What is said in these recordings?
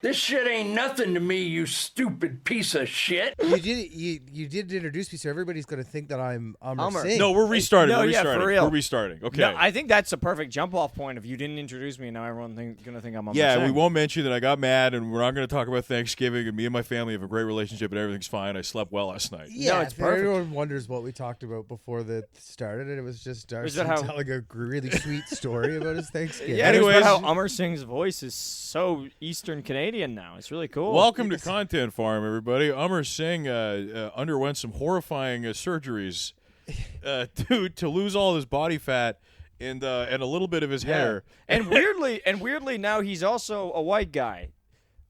This shit ain't nothing to me, you stupid piece of shit. You did introduce me, so everybody's going to think that I'm Umar. Singh. No, we're restarting. No, we're yeah, restarting. for real. We're restarting. Okay. No, I think that's a perfect jump-off point. If you didn't introduce me, now everyone's going to think I'm on Yeah, the we same. won't mention that I got mad, and we're not going to talk about Thanksgiving, and me and my family have a great relationship, and everything's fine. I slept well last night. Yeah, No, it's if perfect. everyone wonders what we talked about before that started, and it was just Darcy about how- telling a really sweet story about his Thanksgiving. Yeah, anyways, Anyways- how Umar Singh's voice is so Eastern Canadian now. It's really cool. Welcome to Content Farm, everybody. Umar Singh underwent some horrifying surgeries to lose all his body fat and a little bit of his hair. And weirdly, now he's also a white guy.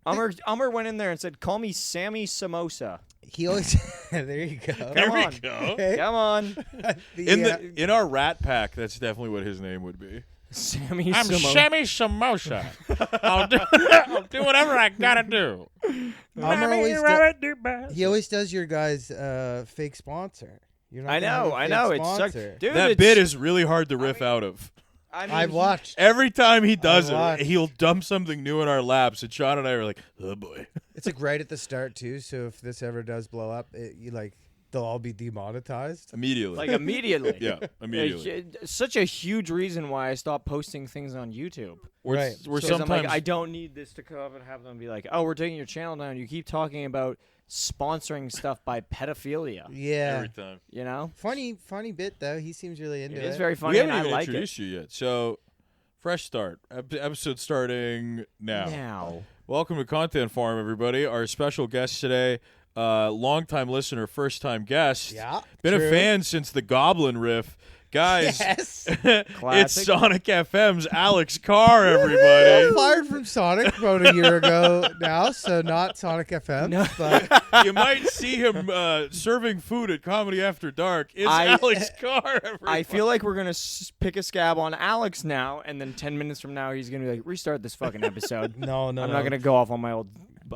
Umar went in there and said, "Call me Sammy Samosa." He always there you go. Come on. we go. Okay. Come on, In our Rat Pack, that's definitely what his name would be. Sammy I'm Samosa. Sammy Samosa. I'll do whatever I gotta do. He always does your guys' fake sponsor. You're not I gonna have know, a I fake know. It sucks, sponsor. dude. That it's, bit is really hard to riff out of. I mean, I've watched. Every time he does I watched. it, he'll dump something new in our laps, and Sean and I are like, oh boy. It's like right at the start too. So if this ever does blow up, they'll all be demonetized. Immediately. like immediately. Yeah, immediately. Such a huge reason why I stopped posting things on YouTube. We're Right. we're Because I'm sometimes like, I don't need this to come up and have them be like, "Oh, we're taking your channel down. You keep talking about sponsoring stuff by pedophilia." Yeah. every time. You know, Funny bit though. He seems really into it it. is very We funny, and haven't I even like it. introduced you yet. So, fresh start. Episode starting now. Now, Welcome to Content Farm, everybody. Our special guest today, longtime listener, first time guest. Yeah, Been true. a fan since the Goblin riff. Guys, Yes. it's Classic. Sonic FM's Alex Carr, I everybody. fired from Sonic about a year ago now, so not Sonic FM. No. But You might see him serving food at Comedy After Dark. It's I- Alex Carr, everybody. I feel like we're gonna pick a scab on Alex now, and then 10 minutes from now, he's gonna be like, "Restart this fucking episode." no, I'm not gonna go off on my old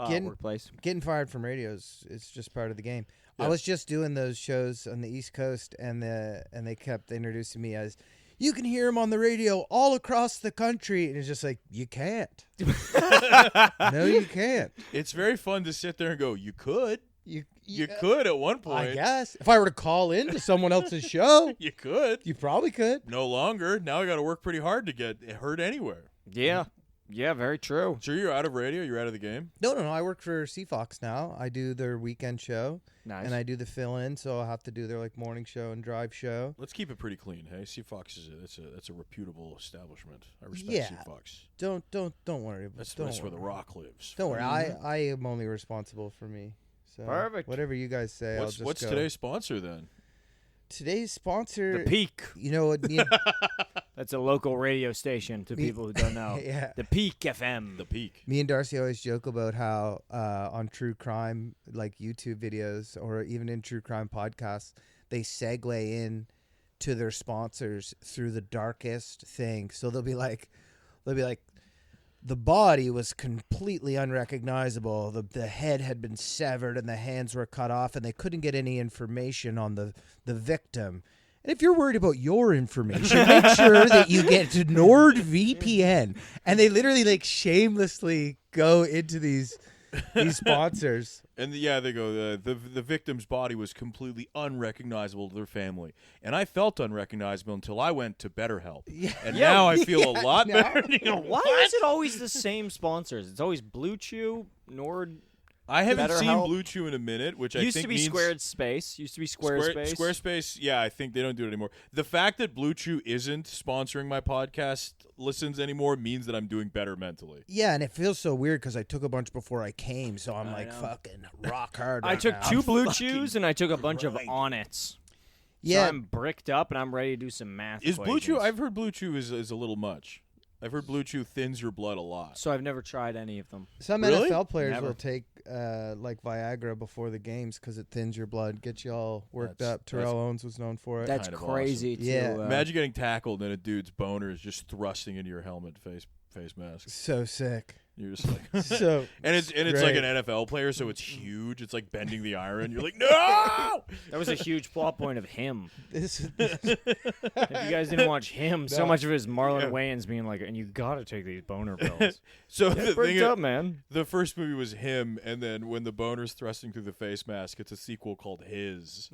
Getting- workplace. Getting fired from radio is just part of the game. Yeah. I was just doing those shows on the East Coast, and they kept introducing me as, you can hear him on the radio all across the country, and it's just like, you can't. No, you can't. It's very fun to sit there and go, you could. You Could at one point. I guess if I were to call into someone else's show, You could. you probably could. No longer. Now I got to work pretty hard to get heard anywhere. Yeah, very true. So you're out of radio? You're out of the game? No. I work for CFox now. I do their weekend show, Nice. and I do the fill-in, so I'll have to do their morning show and drive show. Let's keep it pretty clean. Hey, Fox is that's a reputable establishment. I respect Yeah. Fox. Don't worry about That's don't where worry. the Rock lives. Don't worry. I am only responsible for me. So Perfect. whatever you guys say, I'll just What's go. today's sponsor then? Today's sponsor? The Peak. You know what? Me and, That's a local radio station to people who don't know. yeah. The Peak FM. The Peak. Me and Darcy always joke about how on true crime, like YouTube videos or even in true crime podcasts, they segue in to their sponsors through the darkest thing. So they'll be like, the body was completely unrecognizable. The head had been severed and the hands were cut off, and they couldn't get any information on the victim. And if you're worried about your information, make sure that you get to NordVPN. And they literally shamelessly go into these sponsors. And they go, the victim's body was completely unrecognizable to their family. And I felt unrecognizable until I went to BetterHelp. Yeah. And Yeah, now I feel a yeah, lot now- better. You go, Why what? is it always the same sponsors? It's always Blue Chew, Nord. I haven't seen BetterHelp? Blue Chew in a minute, which I Used think to be means Squarespace. Used to be Squarespace. Squarespace, yeah, I think they don't do it anymore. The fact that Blue Chew isn't sponsoring my podcast listens anymore means that I'm doing better mentally. Yeah, and it feels so weird because I took a bunch before I came, so I'm know. fucking rock hard. I right took now. 2 Blue Chews and I took a bunch of Onnits. Yeah, So I'm bricked up and I'm ready to do some math. Is Blue Chew? equations. I've heard Blue Chew is a little much. I've heard Blue Chew thins your blood a lot. So I've never tried any of them. some Really? NFL players Never. will take Viagra before the games because it thins your blood, gets you all worked That's- up. Terrell Owens was known for it. That's kind of crazy. Yeah. To, Imagine getting tackled and a dude's boner is just thrusting into your helmet face mask. So sick. You're just like, So and it's like great. an NFL player, so it's huge. It's like bending the iron. You're like, no. That was a huge plot point of him. This, If you guys didn't watch him, so No. much of his Marlon Yeah. Wayans being like, and you gotta take these boner pills. So Yeah, the thing break is, up, man. the first movie was him, and then when the boner's thrusting through the face mask, it's a sequel called His.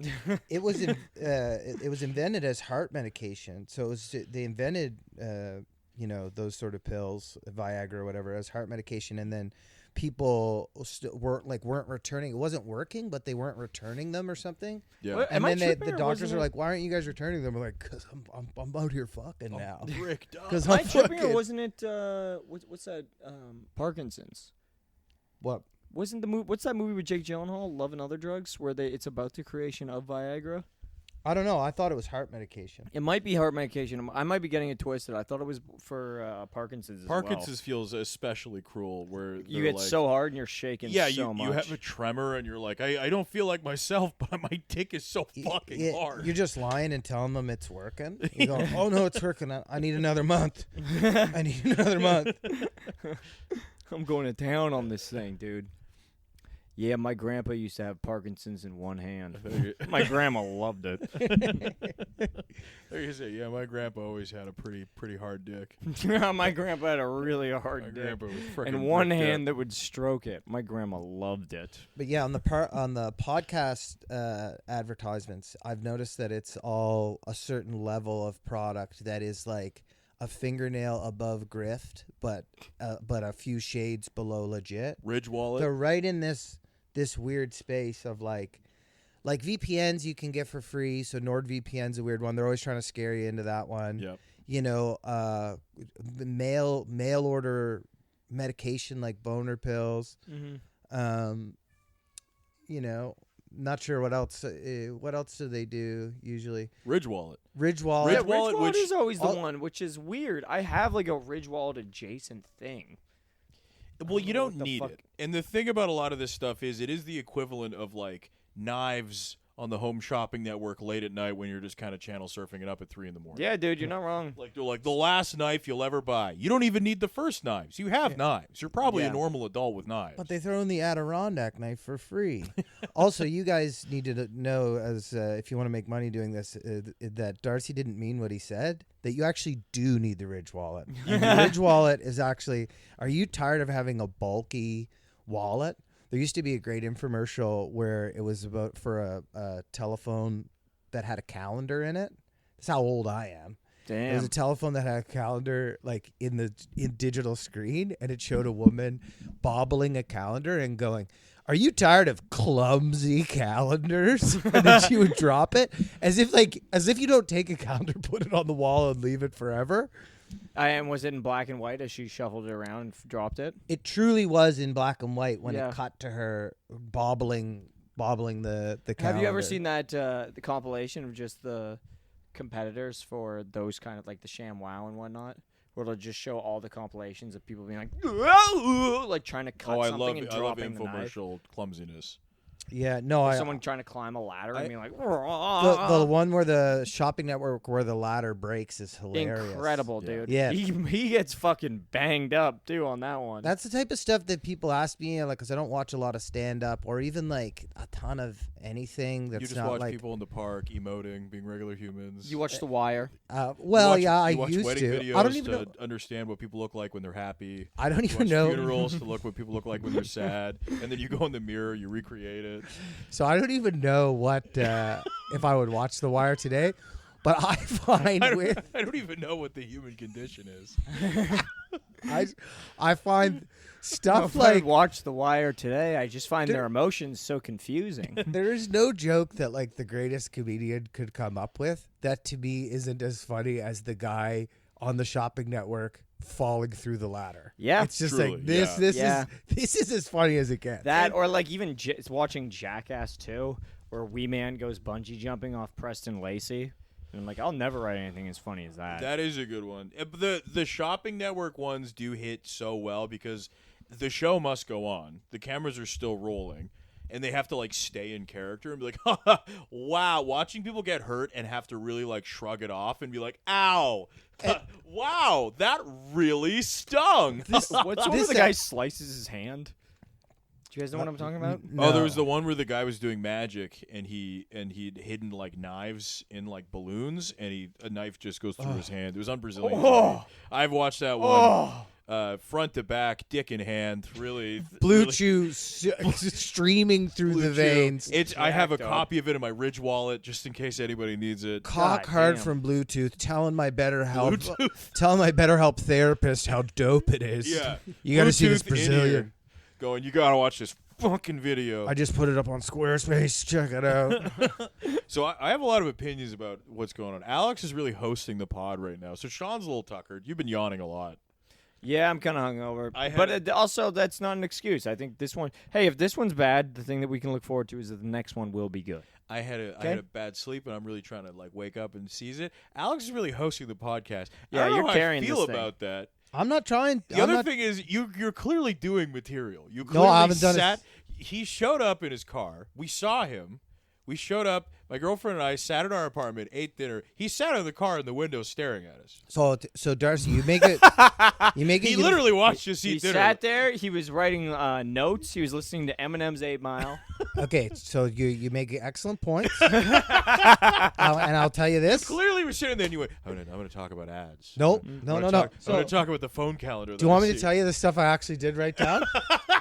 it was it was invented as heart medication. So it was, they invented those sort of pills, Viagra or whatever, as heart medication, and then people weren't returning. It wasn't working, but they weren't returning them or something. Yeah. What? And Am I then tripping, the or doctors wasn't are it- like, "Why aren't you guys returning them?" We're like, "Cause I'm out here fucking now." Bricked up. Because Am I'm I tripping, or fucking. wasn't it? What's that? Parkinson's. What? Wasn't the movie? What's that movie with Jake Gyllenhaal, Love and Other Drugs, where it's about the creation of Viagra? I don't know. I thought it was heart medication. It might be heart medication. I might be getting it twisted. I thought it was for Parkinson's. As Parkinson's feels especially cruel, where well. You they're get like, so hard and you're shaking. yeah, so much. you have a tremor, and you're like, I don't feel like myself, but my dick is so fucking hard. You're just lying and telling them it's working. You go, "Oh no, it's working. I need another month. I need another month." I'm going to town on this thing, dude. Yeah, my grandpa used to have Parkinson's in one hand. My grandma loved it. Like you say, yeah, my grandpa always had a pretty hard dick. My grandpa had a really My hard dick. grandpa was freaking And one bricked up. hand that would stroke it. My grandma loved it. But yeah, on the podcast advertisements, I've noticed that it's all a certain level of product that is like a fingernail above grift, but a few shades below legit. Ridge wallet. They're right in this weird space of like VPNs you can get for free. So NordVPN's a weird one. They're always trying to scare you into that one. Yep. You know, mail order medication like boner pills. You know, not sure what else. What else do they do usually? Ridge wallet. Ridge wallet. Yeah, Ridge wallet, Ridge Wallet which- is always the all- one, which is weird. I have like a Ridge Wallet adjacent thing. Well, you know don't what the need fuck- it. And the thing about a lot of this stuff is it is the equivalent of like knives on the home shopping network late at night when you're just kind of channel surfing it up at 3 a.m. Yeah, dude, you're not wrong. Like they're like the last knife you'll ever buy. You don't even need the first knives. You have knives. You're probably Yeah. a normal adult with knives. But they throw in the Adirondack knife for free. Also, you guys need to know, as if you want to make money doing this, that Darcy didn't mean what he said. That you actually do need the Ridge wallet. And the Ridge wallet is actually. Are you tired of having a bulky wallet? There used to be a great infomercial where it was about for a telephone that had a calendar in it. That's how old I am. It was Damn. a telephone that had a calendar like in digital screen, and it showed a woman bobbling a calendar and going, "Are you tired of clumsy calendars?" And then she would drop it as if you don't take a calendar, put it on the wall, and leave it forever. And was it in black and white as she shuffled it around and dropped it? It truly was in black and white when Yeah. it cut to her bobbling the calendar. Have you ever seen that the compilation of just the competitors for those kind of like the ShamWow and whatnot, where it'll just show all the compilations of people being like trying to cut oh, I something love and I love dropping the knife. infomercial clumsiness. Yeah, no, Or I someone trying to climb a ladder and being like, the one where the shopping network where the ladder breaks is hilarious. incredible, Yeah. dude. Yeah. He gets fucking banged up too on that one. That's the type of stuff that people ask me, like, because I don't watch a lot of stand up or even like a ton of anything that's You just not watch like. people in the park emoting, being regular humans. You watch The Wire. Well, you yeah, I watch used wedding to. videos I don't even know. to understand what people look like when they're happy. I don't You even watch know. funerals to look what people look like when they're sad, and then you go in the mirror, you recreate it. So I don't even know what if I would watch The Wire today. But I find I don't even know what the human condition is. I find stuff If I like watch The Wire today, I just find Dude. their emotions so confusing. there is no joke that like the greatest comedian could come up with that to me isn't as funny as the guy on the shopping network falling through the ladder. Yeah. It's just Truly, like this. yeah. This is as funny as it gets. That or like even watching Jackass 2, where Wee Man goes bungee jumping off Preston Lacey. And I'm like, I'll never write anything as funny as that. That is a good one. But the shopping network ones do hit so well because the show must go on. The cameras are still rolling. and they have to like stay in character and be like, wow, watching people get hurt and have to really like shrug it off and be like, ow, wow, that really stung. What's the one where the guy slices his hand? Do you guys know what I'm talking about? No. Oh, there was the one where the guy was doing magic and he'd hidden like knives in like balloons and a knife just goes through his hand. It was on Brazilian TV. I've watched that one front to back, dick in hand. Really, Blue really, chew streaming through Blue the Chew. veins. I have a Jacked up. copy of it in my Ridge wallet just in case anybody needs it. Cock God hard damn. from Bluetooth, telling my BetterHelp therapist how dope it is. Yeah, You got to see this Bluetooth in Brazilian. here going, you gotta watch this fucking video. I just put it up on Squarespace. Check it out. So I have a lot of opinions about what's going on. Alex is really hosting the pod right now. So Sean's a little tuckered. You've been yawning a lot. Yeah, I'm kind of hungover. I had But also, that's not an excuse. I think this one. Hey, if this one's bad, the thing that we can look forward to is that the next one will be good. I had a bad sleep, and I'm really trying to like wake up and seize it. Alex is really hosting the podcast. Yeah, I don't you're know how carrying I feel this thing. about that. I'm not trying. The other thing is you're clearly doing material. You No, clearly I haven't done it. sat. He showed up in his car. We saw him. We showed up. My girlfriend and I sat in our apartment, ate dinner. He sat in the car in the window staring at us. So Darcy, you make it. You make it. He literally watched us He eat dinner. sat there. He was writing notes. He was listening to Eminem's 8 Mile. Okay, so you make excellent points. And I'll tell you this. Clearly, we're sitting there and you went, I'm going to talk about ads. Nope. I'm No. gonna No. talk- I'm going to talk about the phone calendar. Do you want me to tell you the stuff I actually did write down?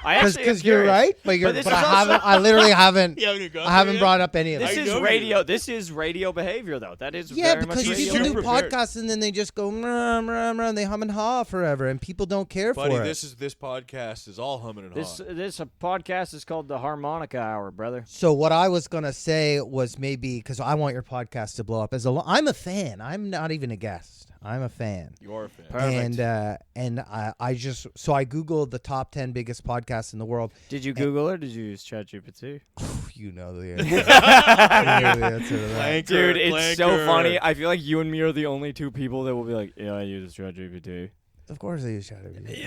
Because you're right, but this is I also- haven't. I literally haven't. You haven't gone I haven't through it brought up any of This that. I is know you radio. did. This is radio behavior, though. That is Yeah, very much because radio. people do prepared. podcasts and then they just go and they hum and haw forever, and people don't care Buddy, for it. this podcast is all humming and This hawing. this podcast is called the Harmonica Hour, brother. So what I was gonna say was maybe because I want your podcast to blow up. I'm a fan. I'm not even a guest. I'm a fan. You're a fan. Perfect. And I just I googled the top 10 biggest podcasts in the world. Did you Google it or did you use ChatGPT? You know the answer. You know the answer to that. Dude, it's so Clanker. funny. I feel like you and me are the only two people that will be like, yeah, I use ChatGPT. Of course I use ChatGPT.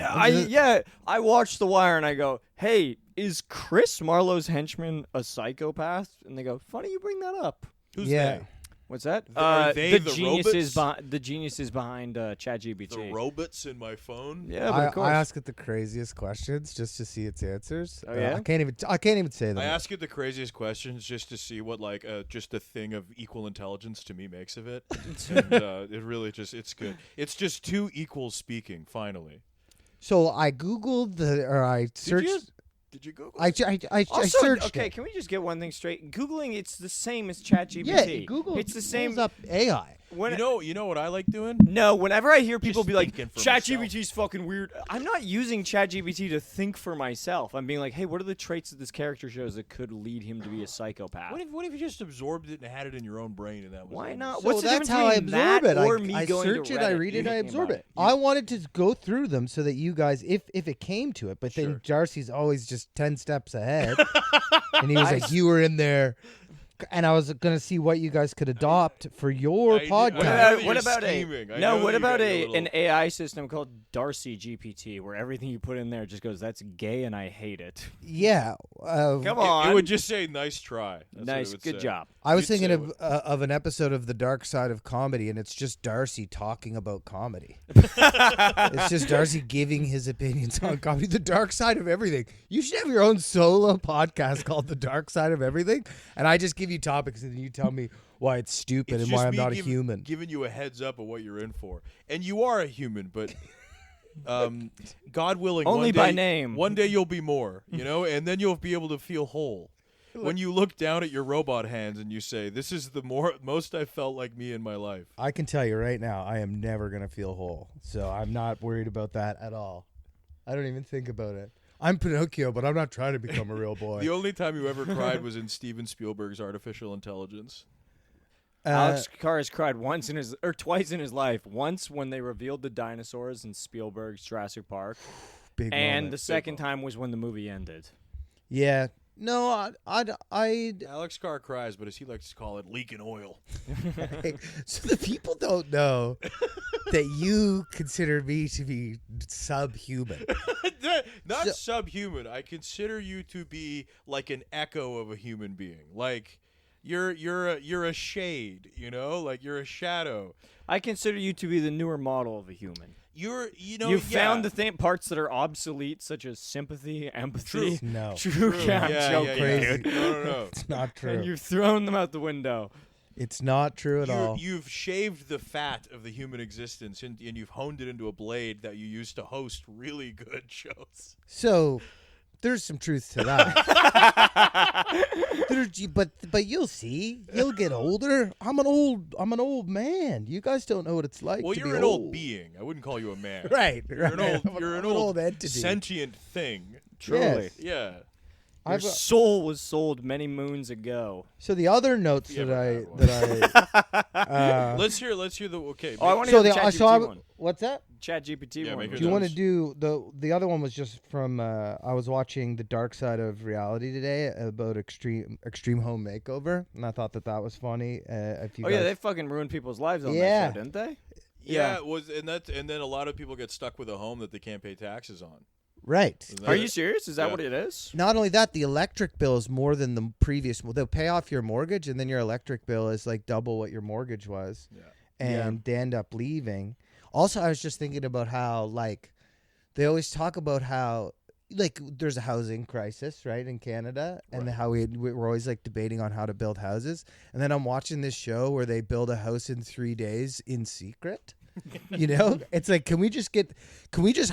Yeah, I watch The Wire and I go, hey, is Chris Marlowe's henchman a psychopath? And they go, funny you bring that up. Who's Yeah. they? What's that? Are they the geniuses robots? the geniuses behind ChatGPT. The robots in my phone? Yeah, but of course. I ask it the craziest questions just to see its answers. Oh, yeah? I can't even say them. I ask it the craziest questions just to see what like just a thing of equal intelligence to me makes of it. And, it really it's good. It's just two equals speaking. Finally, So I googled I searched. Did you Google? I Also, searched. okay, it. can we just get one thing straight? Googling, it's the same as ChatGPT. Yeah, Google. It's the same. pulls up AI. When You know what I like doing? No, whenever I hear people Just be like, thinking for ChatGPT's fucking weird, I'm not using ChatGPT to think for myself. I'm being like, hey, what are the traits that this character shows that could lead him to be a psychopath? What if you just absorbed it and had it in your own brain and that was Why it? not? So What's the that's difference how I between absorb that it. or me I going search to it, I Reddit read it, I thinking absorb about it. I wanted to go through them so that you guys, if it came to it, but then Sure. Darcy's always just 10 steps ahead, and he was like, "You were in there." And I was gonna see what you guys could adopt for your I podcast. know that what you're about scheming. I a know no? What that you about got your little- an AI system called Darcy GPT, where everything you put in there just goes, "That's gay and I hate it." Yeah, Come on, It would just say "nice try." That's what it nice, would good say. job. I was You'd thinking say of an episode of The Dark Side of Comedy, and it's just Darcy talking about comedy. It's just Darcy giving his opinions on comedy. The dark side of everything. You should have your own solo podcast called The Dark Side of Everything, and I just give you topics, and then you tell me why it's stupid It's and just why I'm me not a human. Giving you a heads up of what you're in for, and you are a human, but God willing, Only one day, by name. One day you'll be more, and then you'll be able to feel whole. When you look down at your robot hands and you say, "This is the most I felt like me in my life." I can tell you right now, I am never going to feel whole. So I'm not worried about that at all. I don't even think about it. I'm Pinocchio, but I'm not trying to become a real boy. The only time you ever cried was in Steven Spielberg's Artificial Intelligence. Alex Carr has cried twice in his life. Once when they revealed the dinosaurs in Spielberg's Jurassic Park, Big and moment. the second time was when the movie ended. Yeah, No, I Alex Carr cries, but as he likes to call it, leaking oil. so the people don't know that you consider me to be subhuman. Not So- subhuman. I consider you to be like an echo of a human being. Like you're a shade, you know? Like you're a shadow. I consider you to be the newer model of a human. You found the parts that are obsolete, such as sympathy, empathy. No. True. Yeah, I'm joking, Crazy. dude. No. It's not And true. you've thrown them out the window. It's not true at all. You've shaved the fat of the human existence and you've honed it into a blade that you use to host really good shows. So there's some truth to that. but you'll see. You'll get older. I'm an old man. You guys don't know what it's like Well, to you're be an old being. I wouldn't call you a man. Right. You're an old. I'm You're an an old entity. sentient thing. Truly. Yes. Yeah. Your I've, soul was sold many moons ago. so the other notes You that ever had let's Let's hear the okay. Oh, I want to so hear the the so I, ChatGPT one. what's that? ChatGPT Yeah, one. make was it Do you want to notes. do the other one was just from I was watching The Dark Side of Reality today about extreme home makeover, and I thought that was funny. If you Oh guys, yeah, they fucking ruined people's lives on Yeah. that show, didn't they? Yeah, it was and then a lot of people get stuck with a home that they can't pay taxes on. right. Isn't that Are it? you serious? Is that Yeah. what it is? Not only that, the electric bill is more than the previous. They'll pay off your mortgage, and then your electric bill is like double what your mortgage was, Yeah. and they end up leaving. Also, I was just thinking about how like they always talk about how like there's a housing crisis right in Canada, and Right. how we're always like debating on how to build houses, and then I'm watching this show where they build a house in 3 days in secret. You know, it's like, can we just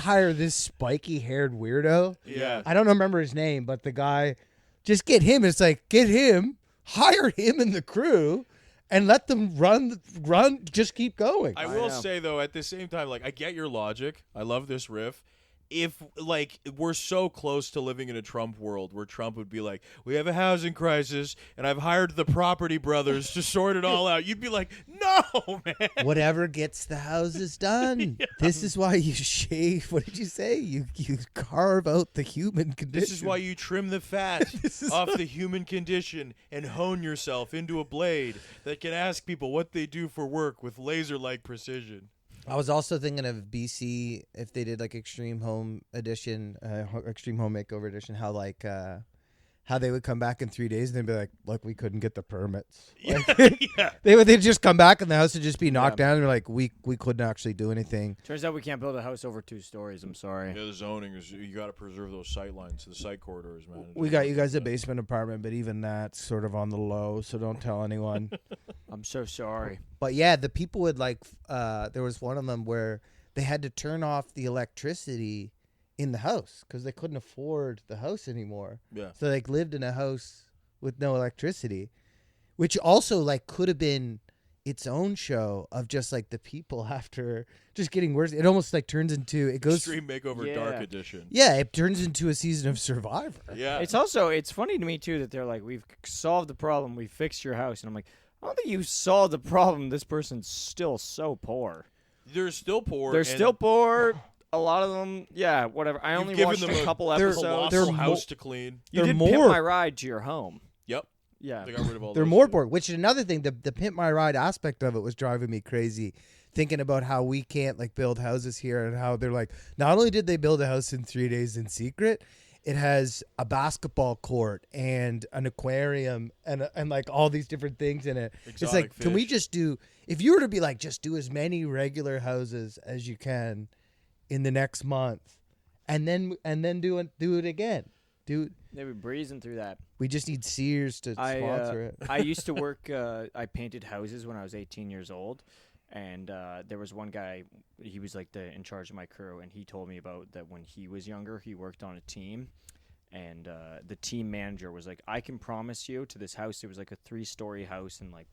hire this spiky haired weirdo? Yeah. I don't remember his name, but the guy, just get him. It's like, get him, hire him and the crew, and let them run. Just keep going. I I will know. say though, at the same time, like I get your logic. I love this riff. If like we're so close to living in a Trump world where Trump would be like, we have a housing crisis and I've hired the property brothers to sort it all out, you'd be like, no, man. Whatever gets the houses done. This is why you shave. What did you say? You carve out the human condition. This is why you trim the fat This is off the human condition and hone yourself into a blade that can ask people what they do for work with laser-like precision. I was also thinking of BC if they did like Extreme Home Edition, Extreme Home Makeover Edition. How they would come back in 3 days and they'd be like, "Look, we couldn't get the permits." Like, Yeah. they'd just come back and the house would just be knocked down. And they're like, "We couldn't actually do anything." Turns out we can't build a house over 2 stories. I'm sorry. Yeah, the zoning is you got to preserve those sight lines, the sight corridors, man. We got you guys a basement apartment, but even that's sort of on the low, so don't tell anyone. I'm so sorry. But yeah, the people would like. There was one of them where they had to turn off the electricity in the house because they couldn't afford the house anymore. Yeah. So they like, lived in a house with no electricity, which also like could have been its own show of just like the people after just getting worse. It almost like turns into it goes. Extreme Makeover Yeah. Dark Edition. Yeah, it turns into a season of Survivor. Yeah. It's funny to me too that they're like, we've solved the problem, we fixed your house, and I'm like, I don't think you solved the problem. This person's still so poor. They're still poor. They're and still poor. A lot of them, yeah, whatever. I You've only given watched them a couple they're- a episodes. they're colossal mo- house to clean. You they're did more- pimp my ride to your home. Yep. Yeah. They got rid of all They're those more too. bored, which is another thing. The Pimp My Ride aspect of it was driving me crazy. Thinking about how we can't like build houses here and how they're like, not only did they build a house in 3 days in secret, it has a basketball court and an aquarium and like all these different things in it. It's Exotic like, can we fish. just do, if you were to be like, just do as many regular houses as you can in the next month and then do it again. They were breezing through that. We just need Sears to sponsor it. I used to work. I painted houses when I was 18 years old, and there was one guy. He was like in charge of my crew, and he told me about that when he was younger, he worked on a team, and the team manager was like, "I can promise you to this house. It was like a 3-story house in like,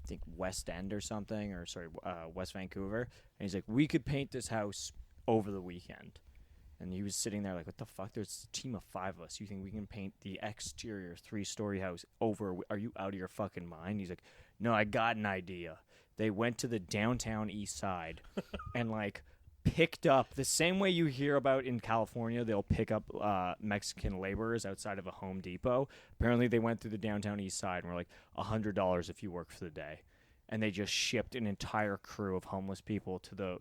I think West End or something, or sorry, West Vancouver." And he's like, "We could paint this house over the weekend." And he was sitting there like, what the fuck? There's a team of 5 of us. You think we can paint the exterior 3-story house over? Are you out of your fucking mind? He's like, no, I got an idea. They went to the downtown east side and like picked up the same way you hear about in California. They'll pick up Mexican laborers outside of a Home Depot. Apparently, they went through the downtown east side and were like $100 if you work for the day. And they just shipped an entire crew of homeless people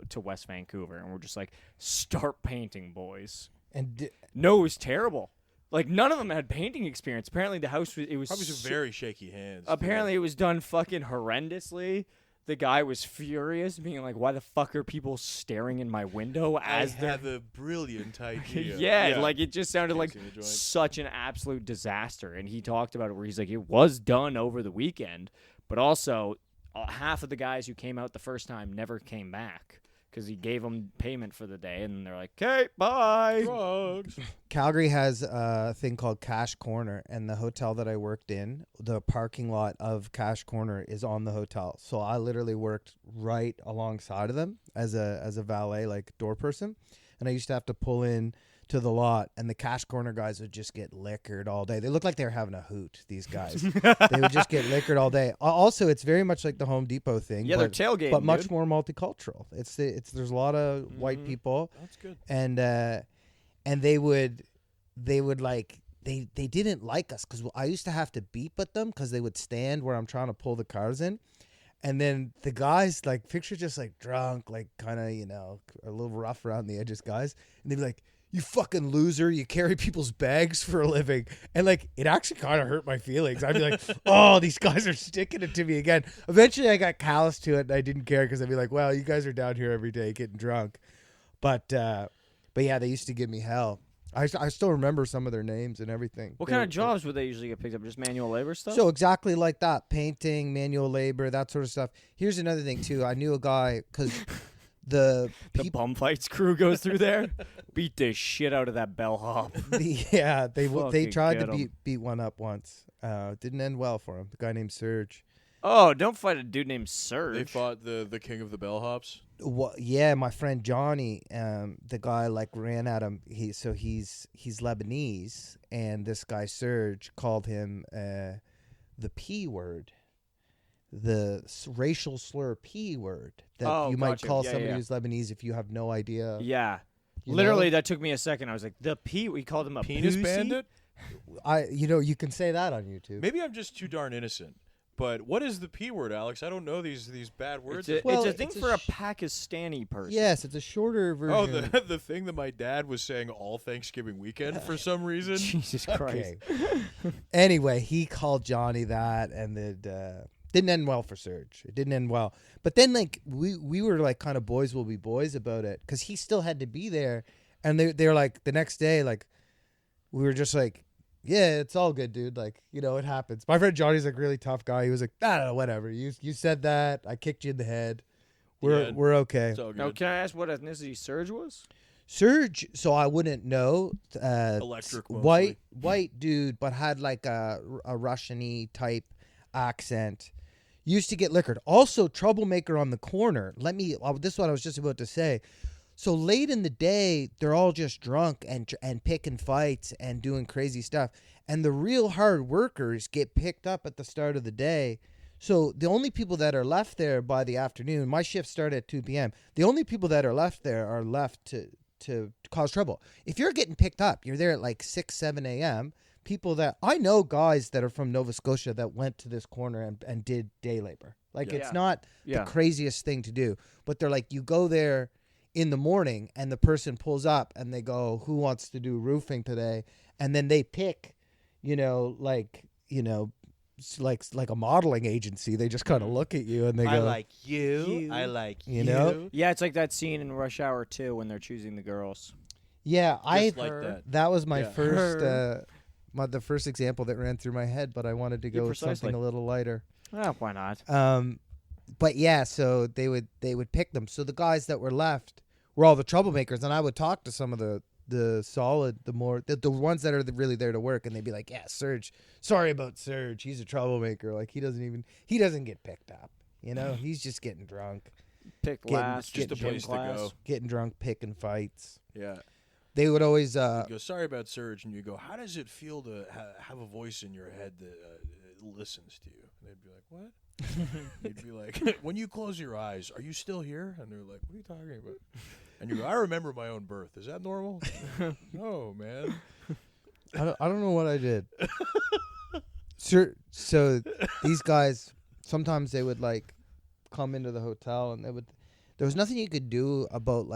to West Vancouver, and we're just like, start painting, boys. And No, it was terrible. Like, none of them had painting experience. Apparently, the house was Probably some very shaky hands. Apparently, it was done fucking horrendously. The guy was furious, being like, "Why the fuck are people staring in my window as I they're?" have a brilliant idea. Yeah, like it just sounded like Fixing the joint. such an absolute disaster. And he talked about it where he's like, it was done over the weekend, but also half of the guys who came out the first time never came back because he gave them payment for the day, and they're like, "Okay, bye." Drugs. Calgary has a thing called Cash Corner, and the hotel that I worked in, the parking lot of Cash Corner is on the hotel. So I literally worked right alongside of them as a valet, like door person, and I used to have to pull in to the lot, and the Cash Corner guys would just get liquored all day. They look like they were having a hoot, these guys. They would just get liquored all day. Also, it's very much like the Home Depot thing. Yeah, they're tailgating, but much dude. more multicultural. There's a lot of white people, That's good. and they would like they didn't like us because I used to have to beep at them because they would stand where I'm trying to pull the cars in. And then the guys, like, picture just like drunk, like kind of, a little rough around the edges guys. And they'd be like, "You fucking loser, you carry people's bags for a living." And like, it actually kind of hurt my feelings. I'd be like, "Oh, these guys are sticking it to me again." Eventually I got callous to it and I didn't care because I'd be like, "Well, you guys are down here every day getting drunk." But yeah, they used to give me hell. I still remember some of their names and everything. What kind of jobs would they usually get picked up? Just manual labor stuff? So exactly like that, painting, manual labor, that sort of stuff. Here's another thing too. I knew a guy because the bum fights crew goes through there, beat the shit out of that bellhop. they Fucking tried to get 'em. beat one up once. Didn't end well for him. The guy named Serge. Oh, don't fight a dude named Serge. They fought the king of the bellhops. Well, yeah, my friend Johnny, the guy like ran at him. He's Lebanese, and this guy Serge called him the P word, the racial slur P word that you might gotcha. call Yeah, somebody yeah. who's Lebanese if you have no idea. Yeah. You Literally, know? that took me a second. I was like, the P? We called him a Penis pussy? bandit? You can say that on YouTube. Maybe I'm just too darn innocent. But what is the P word, Alex? I don't know these bad words. It's Well, a thing it's a for a Pakistani person. Yes, it's a shorter version. Oh, the thing that my dad was saying all Thanksgiving weekend for some reason. Jesus Christ. Okay. Anyway, he called Johnny that, and it didn't end well for Serge. It didn't end well. But then, like, we were like kind of boys will be boys about it because he still had to be there, and they were like the next day, like we were just like, yeah, it's all good, dude. Like, it happens. My friend Johnny's like really tough guy. He was like, no, whatever. You said that. I kicked you in the head. We're okay. It's all good. Now, can I ask what ethnicity Serge was? Serge, so I wouldn't know. Electric white dude, but had like a Russian-y type accent. Used to get liquored. Also, troublemaker on the corner. This is what I was just about to say. So late in the day, they're all just drunk and picking fights and doing crazy stuff. And the real hard workers get picked up at the start of the day. So the only people that are left there by the afternoon, my shift started at 2 p.m. The only people that are left there are left to cause trouble. If you're getting picked up, you're there at like 6, 7 a.m. People that I know, guys that are from Nova Scotia that went to this corner and did day labor. Like it's not the craziest thing to do, but they're like, you go there in the morning and the person pulls up and they go, "Who wants to do roofing today?" And then they pick, like a modeling agency. They just kind of look at you and they go, I like you. I like You know? Yeah, it's like that scene in Rush Hour 2 when they're choosing the girls. yeah, I like that. that was my Yeah. first the first example that ran through my head, but I wanted to Yeah, go with something precisely. a little lighter. Oh, why not? But yeah, so they would pick them. So the guys that were left were all the troublemakers, and I would talk to some of the solid, the ones that are really there to work, and they'd be like, "Yeah, Serge. Sorry about Serge. He's a troublemaker. Like he doesn't get picked up. He's just getting drunk, Picked getting- last. Just a gym place to class. go. getting drunk, picking fights." Yeah. They would always You go, sorry about Serge, and you go, how does it feel to have a voice in your head that listens to you? And they'd be like, what? You'd be like, when you close your eyes, are you still here? And they're like, what are you talking about? And you go, I remember my own birth. Is that normal? No, man. I don't know what I did. Sure. So these guys, sometimes they would like come into the hotel and there was nothing you could do about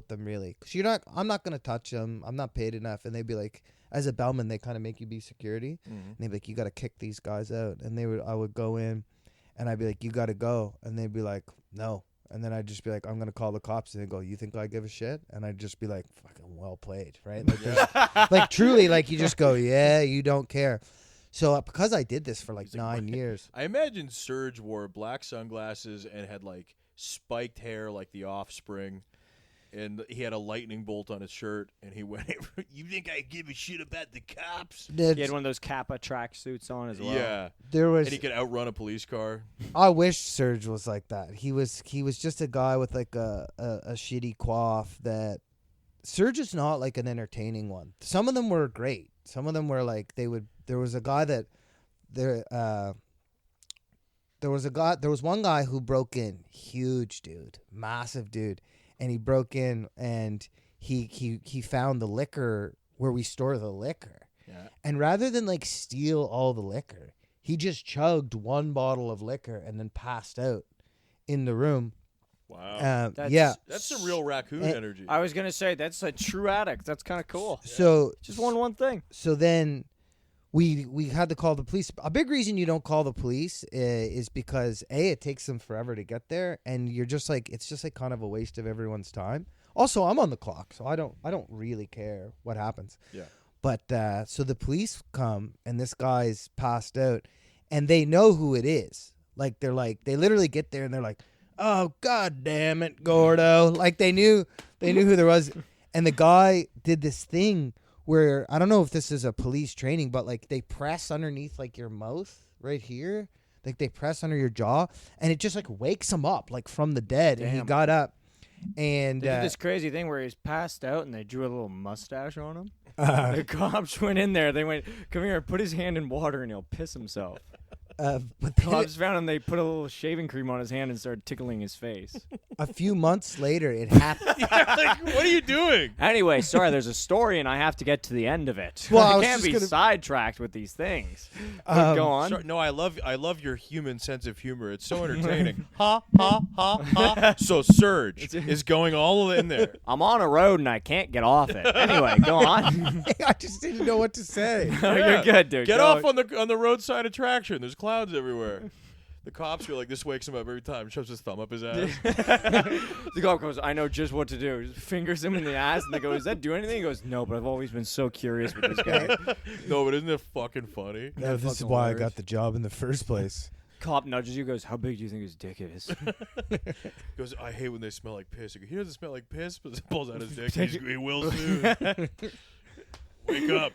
them really. Cause I'm not going to touch them. I'm not paid enough. And they'd be like, as a bellman, they kind of make you be security. And they'd be like, you got to kick these guys out. And I would go in and I'd be like, you got to go. And they'd be like, no. And then I'd just be like, I'm going to call the cops. And they'd go, you think I give a shit? And I'd just be like, fucking well played, right? Like, like truly, like you just go, yeah, you don't care. So because I did this for like 9 years. I imagine Serge wore black sunglasses and had like spiked hair like the Offspring. And he had a lightning bolt on his shirt, and he went, you think I give a shit about the cops? He had one of those Kappa track suits on as well. Yeah. And he could outrun a police car. I wish Serge was like that. He was just a guy with like a shitty coif that Serge is not like an entertaining one. Some of them were great. Some of them were like there was one guy who broke in, huge dude, massive dude. And he broke in and he found the liquor where we store the liquor. Yeah. And rather than like steal all the liquor, he just chugged one bottle of liquor and then passed out in the room. Wow. That's some real raccoon energy. I was going to say, that's a true addict. That's kind of cool. Yeah. So just one thing. So then we had to call the police. A big reason you don't call the police is because it takes them forever to get there, and you're just like, it's just like kind of a waste of everyone's time. Also, I'm on the clock, so I don't really care what happens. Yeah. But so the police come, and this guy's passed out, and they know who it is. Like they literally get there, and they're like, "Oh, God damn it, Gordo!" Like they knew who there was, and the guy did this thing where I don't know if this is a police training, but like they press underneath like your mouth right here, like they press under your jaw, and it just like wakes him up like from the dead. Damn. And he got up, and they did this crazy thing where he's passed out, and they drew a little mustache on him. Uh-huh. The cops went in there. They went, "Come here, put his hand in water, and he'll piss himself." but the cops found him. They put a little shaving cream on his hand and started tickling his face. A few months later, it happened. Like, what are you doing? Anyway, sorry, there's a story, and I have to get to the end of it. Well, I can't be sidetracked with these things. Go on. Sorry, no, I love your human sense of humor. It's so entertaining. Ha ha ha ha. So Serge is going all in there. I'm on a road and I can't get off it. Anyway, go on. I just didn't know what to say. You're good, dude. Get off on the roadside attraction. There's clouds everywhere. The cops are like, this wakes him up every time. Shoves his thumb up his ass. The cop goes, I know just what to do. Just fingers him in the ass, and they go, does that do anything? He goes, no, but I've always been so curious with this guy. No, but isn't it fucking funny? Yeah, this is why I got the job in the first place. Cop nudges you, goes, how big do you think his dick is? Goes, I hate when they smell like piss. I go, he doesn't smell like piss, but he pulls out his dick. He will soon.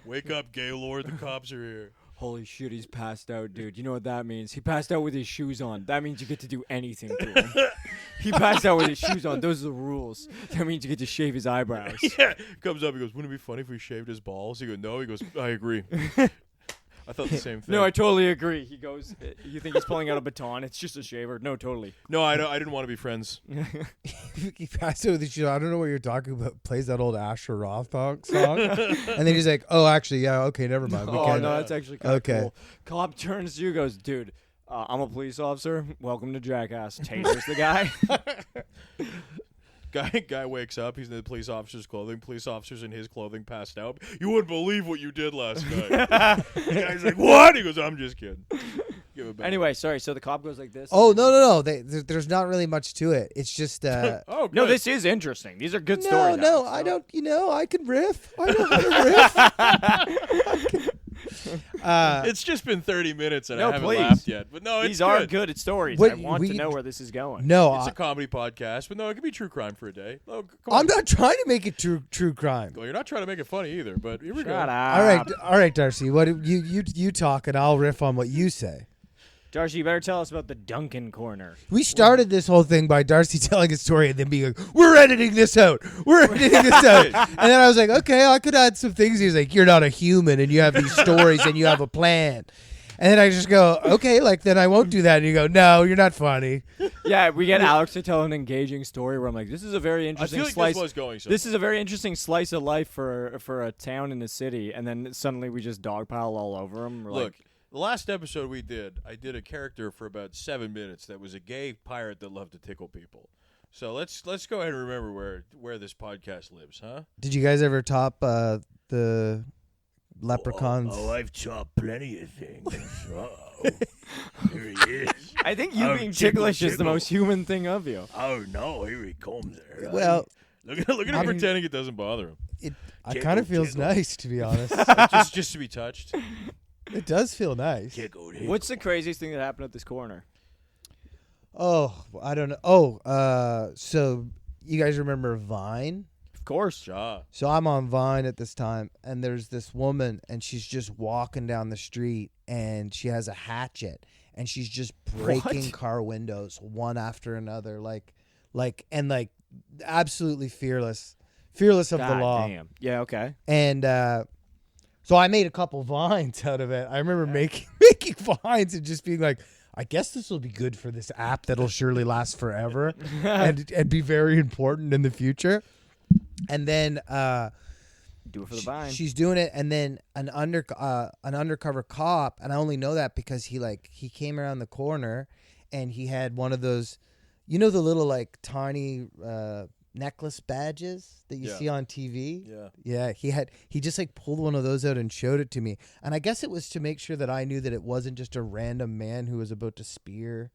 Wake up, Gaylord. The cops are here. Holy shit, he's passed out, dude. You know what that means? He passed out with his shoes on. That means you get to do anything to him. He passed out with his shoes on. Those are the rules. That means you get to shave his eyebrows. Yeah. Comes up, he goes, wouldn't it be funny if we shaved his balls? He goes, no. He goes, I agree. I thought the same thing. No, I totally agree. He goes, you think he's pulling out a baton? It's just a shaver. No, totally. No, I didn't want to be friends. He passed out with the shit. I don't know what you're talking about. Plays that old Asher Roth song. And then he's like, oh, actually, yeah, okay, never mind. No, that's actually kind of okay. Cool. Cop turns to you, goes, dude, I'm a police officer. Welcome to Jackass. Tasers the guy. Guy wakes up. He's in the police officer's clothing. Police officer's in his clothing, passed out. You wouldn't believe what you did last night. The guy's like, what? He goes, I'm just kidding. Give it back. Anyway, sorry. So the cop goes like this. Oh, no. There's not really much to it. It's just... oh, good. No, this is interesting. These are good stories. No, I don't... I can riff. I know how to riff. It's just been 30 minutes and I haven't please. laughed yet. But no, these are good stories. I want to know where this is going. No, it's a comedy podcast, but no, it could be true crime for a day. Oh, I'm not trying to make it true crime. Well, you're not trying to make it funny either, but here we go. Shut up. All right, Darcy. What you talk and I'll riff on what you say. Darcy, you better tell us about the Duncan corner. We started this whole thing by Darcy telling a story and then being like, we're editing this out. And then I was like, okay, I could add some things. He was like, you're not a human and you have these stories and you have a plan. And then I just go, okay, like then I won't do that. And you go, no, you're not funny. Yeah, we get Alex to tell an engaging story where I'm like, this is a very I interesting feel like slice. this was going so. This is a very interesting slice of life for a town in the city, and then suddenly we just dogpile all over him. We're Look, like, the last episode we did, I did a character for about 7 minutes that was a gay pirate that loved to tickle people. So let's go ahead and remember where this podcast lives, huh? Did you guys ever top the leprechauns? Oh, I've chopped plenty of things. Here he is. I think you Oh, being tickle, ticklish is the tickle. most human thing of you. Oh no, here he comes there. Well, Look at him pretending it doesn't bother him. it Tickle, kind of feels tickle. nice, to be honest. just to be touched. It does feel nice. Tickle, tickle. What's the craziest thing that happened at this corner? Oh, I don't know. Oh, so you guys remember Vine? Of course. Ja. So I'm on Vine at this time, and there's this woman, and she's just walking down the street, and she has a hatchet, and she's just breaking What? car windows one after another, like absolutely fearless of God the law. damn. Yeah. Okay. And so I made a couple vines out of it. I remember making vines and just being like, I guess this will be good for this app that'll surely last forever and be very important in the future. And then Do it for the vine. she's doing it, and then an undercover cop, and I only know that because he came around the corner, and he had one of those, the little like tiny necklace badges that you Yeah. see on TV. Yeah. Yeah, he just like pulled one of those out and showed it to me, and I guess it was to make sure that I knew that it wasn't just a random man who was about to spear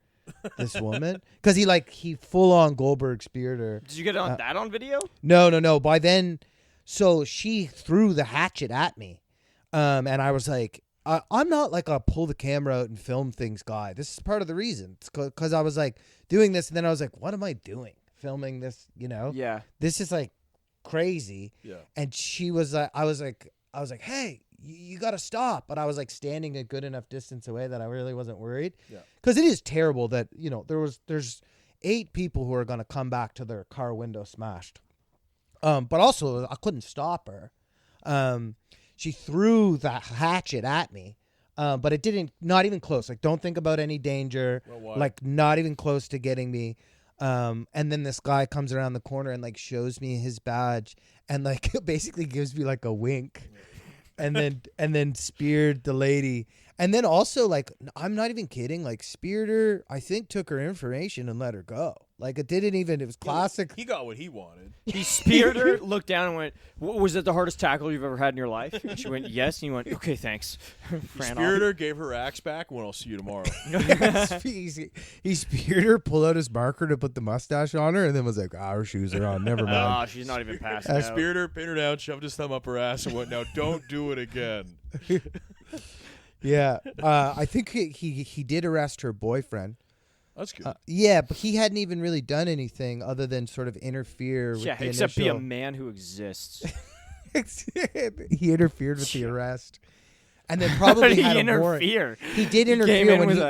this woman, because he full on Goldberg speared her. Did you get that on video? No. By then, so she threw the hatchet at me, and I was like, I'm not like a pull the camera out and film things guy. This is part of the reason. It's because I was like doing this, and then I was like, what am I doing? Filming this, Yeah. This is like crazy. Yeah. And she was I was like, hey, you got to stop. But I was like standing a good enough distance away that I really wasn't worried. Yeah. Because it is terrible that, there's 8 people who are going to come back to their car window smashed. But also I couldn't stop her. She threw the hatchet at me. But it didn't, not even close. Like, don't think about any danger. Well, why? Like, not even close to getting me. And then this guy comes around the corner and like shows me his badge and like basically gives me like a wink, and then speared the lady. And then also, like, I'm not even kidding, like, speared her, I think took her information and let her go. Like, it was classic. He got what he wanted. He speared her, looked down, and went, "Was it the hardest tackle you've ever had in your life?" And she went, "Yes." And he went, "Okay, thanks." Ran Spirit off. her, gave her axe back, and went, I'll see you tomorrow. he speared her, pulled out his marker to put the mustache on her, and then was like, her shoes are on, never mind. Ah, she's not even passed out. Spirit her, pinned her down, shoved his thumb up her ass, and went, now don't do it again. Yeah. I think he did arrest her boyfriend. That's good. Yeah, but he hadn't even really done anything other than sort of interfere with Yeah, the except be a initial... man who exists. He interfered with the arrest, and then probably he had a warrant. interfered. He did Came interfere in when with he,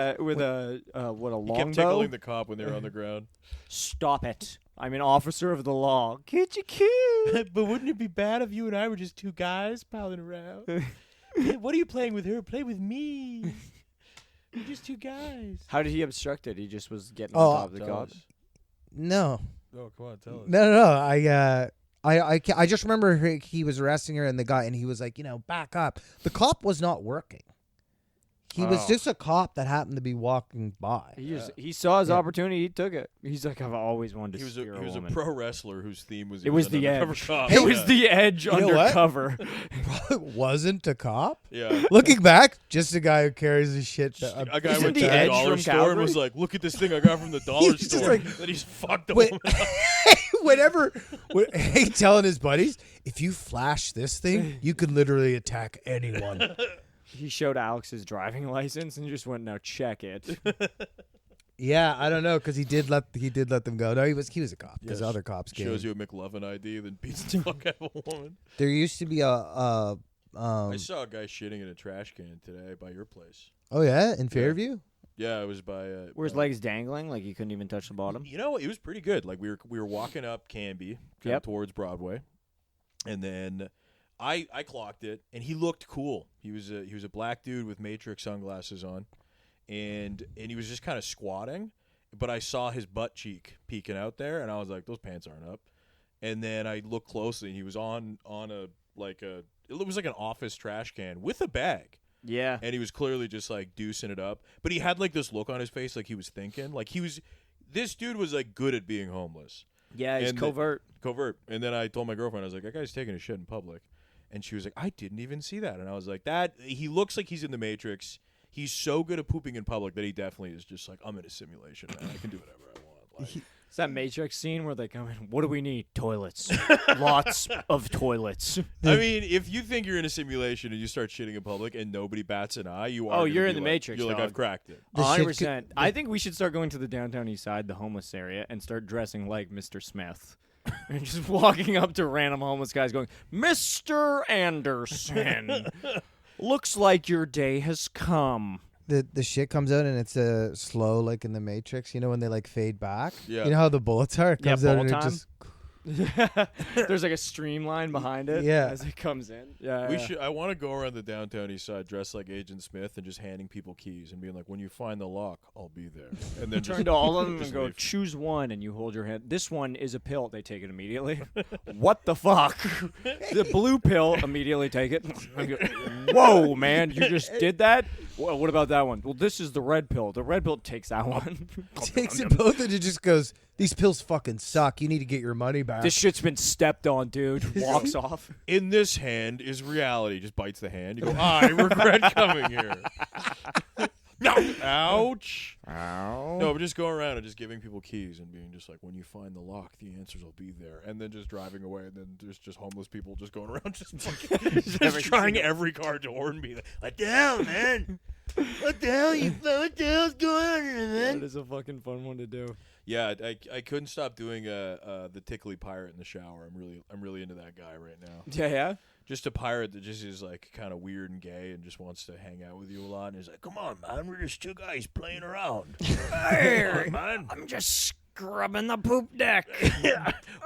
a he longbow. kept tickling the cop when they were on the ground. Stop it! I'm an officer of the law. Get you cute. But wouldn't it be bad if you and I were just 2 guys piling around? What are you playing with her? Play with me. We're just 2 guys. How did he obstruct it? He just was getting Oh, on top of the Tell cop. us. no, Oh, come on, tell us. no. I just remember he was arresting her, and the guy, and he was like, back up. The cop was not working. He was Oh. just a cop that happened to be walking by. He saw his Yeah. opportunity. He took it. He's like, I've always wanted to He was spear a woman. pro wrestler whose theme was It was an the undercover edge. cop. It was Yeah. the edge know what? undercover. Wasn't a cop. Yeah. Looking back, just a guy who carries his shit. A guy Isn't went to the the Edge dollar from store and Calgary? was like, look at this thing I got from the dollar He's just store. like- That he's fucked a Wait. woman. He telling his buddies, if you flash this thing, you could literally attack anyone. He showed Alex his driving license and just went, now check it. Yeah, I don't know, because he did let them go. No, he was a cop because Yes. other cops came. Shows you a McLovin ID, then beats the fuck out of a woman. There used to be I saw a guy shitting in a trash can today by your place. oh yeah, in Fairview. Yeah, it was by. Were his legs dangling? Like he couldn't even touch the bottom? You know, it was pretty good. Like we were walking up Canby Yep. towards Broadway, and then I clocked it, and he looked cool. He was a black dude with Matrix sunglasses on, and he was just kind of squatting, but I saw his butt cheek peeking out there, and I was like, those pants aren't up. And then I looked closely, and he was on it was like an office trash can with a bag. Yeah. And he was clearly just like deucing it up, but he had like this look on his face, like he was thinking, like this dude was like good at being homeless. Yeah, he's And covert. Covert. And then I told my girlfriend, I was like, that guy's taking a shit in public. And she was like, I didn't even see that. And I was like, he looks like he's in the Matrix. He's so good at pooping in public that he definitely is just like, I'm in a simulation, man. I can do whatever I want. Like, It's that Matrix scene where they come in. What do we need? Toilets. Lots of toilets. I mean, if you think you're in a simulation and you start shitting in public and nobody bats an eye, you are. Oh, you're in the like, Matrix, You're like, dog. I've cracked it. 100%. I think we should start going to the downtown east side, the homeless area, and start dressing like Mr. Smith. And just walking up to random homeless guys going, Mr. Anderson, looks like your day has come. The shit comes out and it's slow, like in the Matrix. You know when they like fade back. Yeah. You know how the bullets are. It Yeah, comes out bullet and it time. just. There's like a streamline behind it Yeah. as it comes in. Yeah, We yeah. should. I want to go around the downtown east side dressed like Agent Smith and just handing people keys and being like, when you find the lock, I'll be there. And then Turn just to all of them and just go, leave. choose one, and you hold your hand. This one is a pill. They take it immediately. What the fuck? The blue pill, immediately take it. Whoa, man, you just did that? Well, what about that one? Well, this is the red pill. The red pill takes that one. Takes it both and it just goes, these pills fucking suck. You need to get your money back. This shit's been stepped on, dude. Walks off. In this hand is reality. Just bites the hand. You go, I regret coming here. No. Ouch. Ow. No, but just going around and just giving people keys and being just like, when you find the lock, the answers will be there. And then just driving away, and then there's just homeless people just going around just fucking, just trying every car door and be like, What the hell, man? What the hell? What the hell's going on here, man? That is a fucking fun one to do. yeah, I couldn't stop doing the tickly pirate in the shower. I'm really into that guy right now. Yeah, yeah. Just a pirate that just is like kind of weird and gay and just wants to hang out with you a lot. And he's like, Come on, man. We're just two guys playing around. Hey, man. I'm just scrubbing the poop deck.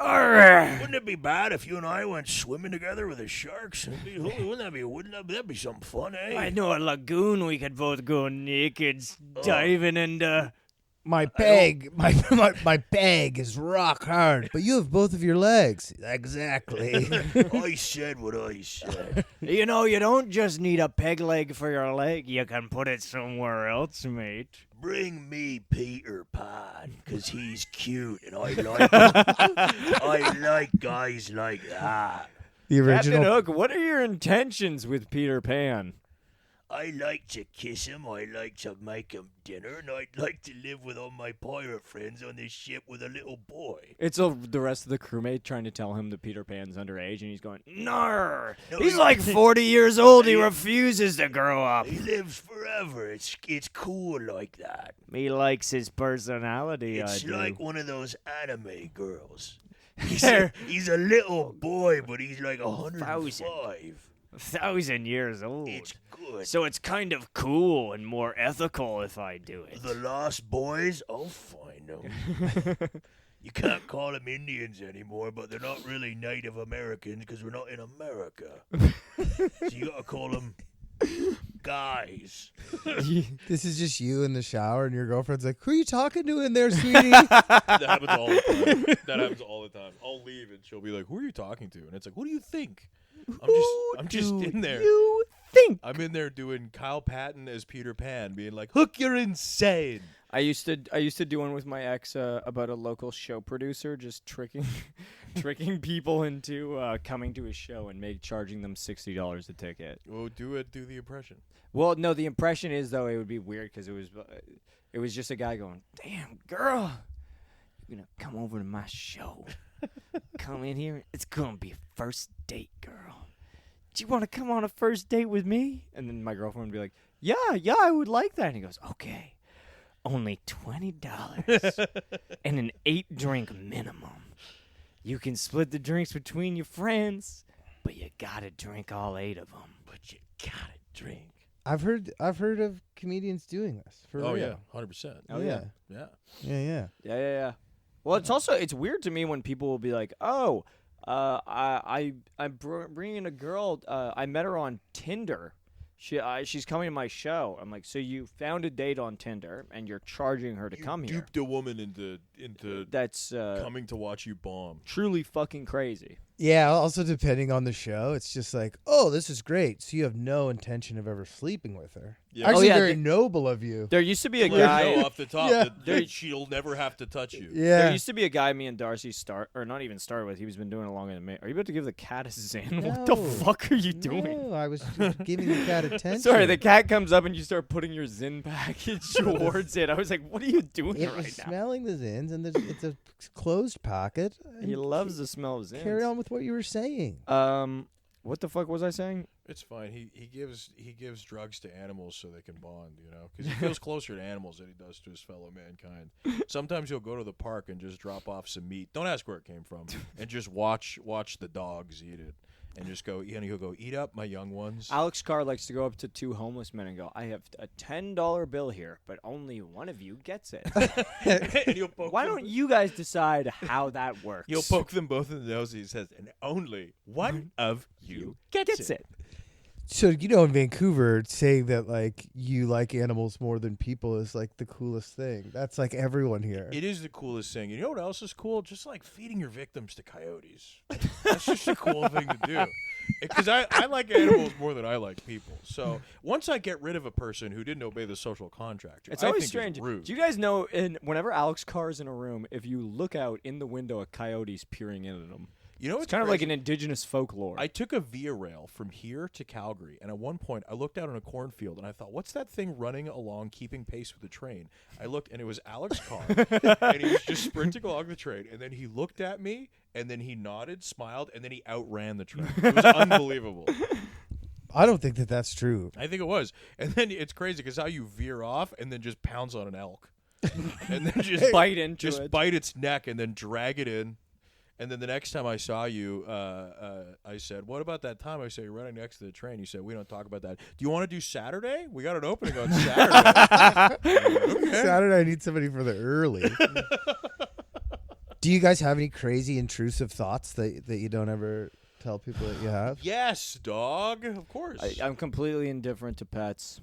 Wouldn't it be bad if you and I went swimming together with the sharks? Wouldn't that be something fun, eh? I know a lagoon we could both go naked diving into. my bag, my bag is rock hard, but you have both of your legs. Exactly. I said what I said. You know, you don't just need a peg leg for your leg. You can put it somewhere else, mate. Bring me Peter Pan, 'cause he's cute and I like him. I like guys like that. The Captain original. Hook, what are your intentions with Peter Pan? I like to kiss him, I like to make him dinner, and I'd like to live with all my pirate friends on this ship with a little boy. It's the rest of the crewmate trying to tell him that Peter Pan's underage, and he's going, "No, No, he's he- like 40 years old. He refuses to grow up. He lives forever. It's cool like that. He likes his personality." It's I do. like one of those anime girls. There. He's a little boy, but he's like 105. 1,000 years old. It's good. So it's kind of cool and more ethical if I do it. The Lost Boys, I'll find them. You can't call them Indians anymore, but they're not really Native Americans because we're not in America. So you gotta call them guys. This is just you in the shower, and your girlfriend's like, "Who are you talking to in there, sweetie?" that happens all the time. That happens all the time. I'll leave and she'll be like, "Who are you talking to?" And it's like, "What do you think?" I'm just in there. You think? I'm in there doing Kyle Patton as Peter Pan, being like, "Hook, you're insane." I used to do one with my ex about a local show producer just tricking people into coming to his show and charging them $60 a ticket. Oh, do the impression. Well, no, the impression is though it would be weird because it was just a guy going, "Damn girl, you're gonna come over to my show, come in here. It's gonna be a first date, girl. Do you want to come on a first date with me?" And then my girlfriend would be like, "Yeah, I would like that." And he goes, "Okay, only $20 and an 8-drink minimum. You can split the drinks between your friends, but you gotta drink all 8 of them. But you gotta drink. I've heard of comedians doing this. For Oh real. yeah, 100%. Oh, yeah. Yeah. Yeah. Yeah. Well, it's weird to me when people will be like, "Oh, I'm bringing a girl. I met her on Tinder. She's coming to my show. I'm like, so you found a date on Tinder and you're charging her to come here? Duped a woman into That's coming to watch you bomb. truly fucking crazy. Yeah, also depending on the show, it's just like, oh, this is great. So you have no intention of ever sleeping with her. Yeah. Actually, Oh, yeah, very noble of you. There used to be a Let her guy. know off the top Yeah. that she'll never have to touch you. Yeah. There used to be a guy me and Darcy started with. He's been doing it longer than me. Are you about to give the cat a Zin? What the No. fuck are you doing? No, I was just giving the cat attention. Sorry, the cat comes up and you start putting your Zin package towards it. I was like, what are you doing It right was now? smelling the Zins, and it's a closed pocket. He and loves the smell of Zins. Carry on with what you were saying. What the fuck was I saying? It's fine. He gives drugs to animals so they can bond, you know, because he feels closer to animals than he does to his fellow mankind. Sometimes he'll go to the park and just drop off some meat. Don't ask where it came from, and just watch the dogs eat it, and just go. And he'll go, eat up my young ones. Alex Carr likes to go up to two homeless men and go, I have a $10 bill here, but only one of you gets it. And he'll poke Why them- don't you guys decide how that works? He'll poke them both in the nose. He says, and only one of you gets it. So, in Vancouver, saying that, like, you like animals more than people is, like, the coolest thing. That's, like, everyone here. It is the coolest thing. You know what else is cool? Just like feeding your victims to coyotes. That's just a cool thing to do. Because I like animals more than I like people. So once I get rid of a person who didn't obey the social contract, It's I always think strange. is rude. Do you guys know, whenever Alex Carr's in a room, if you look out in the window, a coyote's peering in at him? You know, It's kind of like an indigenous folklore. I took a via rail from here to Calgary, and at one point I looked out on a cornfield and I thought, what's that thing running along, keeping pace with the train? I looked, and it was Alex Carr, and he was just sprinting along the train, and then he looked at me, and then he nodded, smiled, and then he outran the train. It was unbelievable. I don't think that that's true. I think it was. And then it's crazy because how you veer off and then just pounce on an elk. And then just bite into just it. bite its neck and then drag it in. And then the next time I saw you, I said, what about that time I saw you running next to the train? You said, we don't talk about that. Do you want to do Saturday? We got an opening on Saturday. Okay. Saturday, I need somebody for the early. Do you guys have any crazy intrusive thoughts that you don't ever tell people that you have? Yes, dog. Of course. I'm completely indifferent to pets.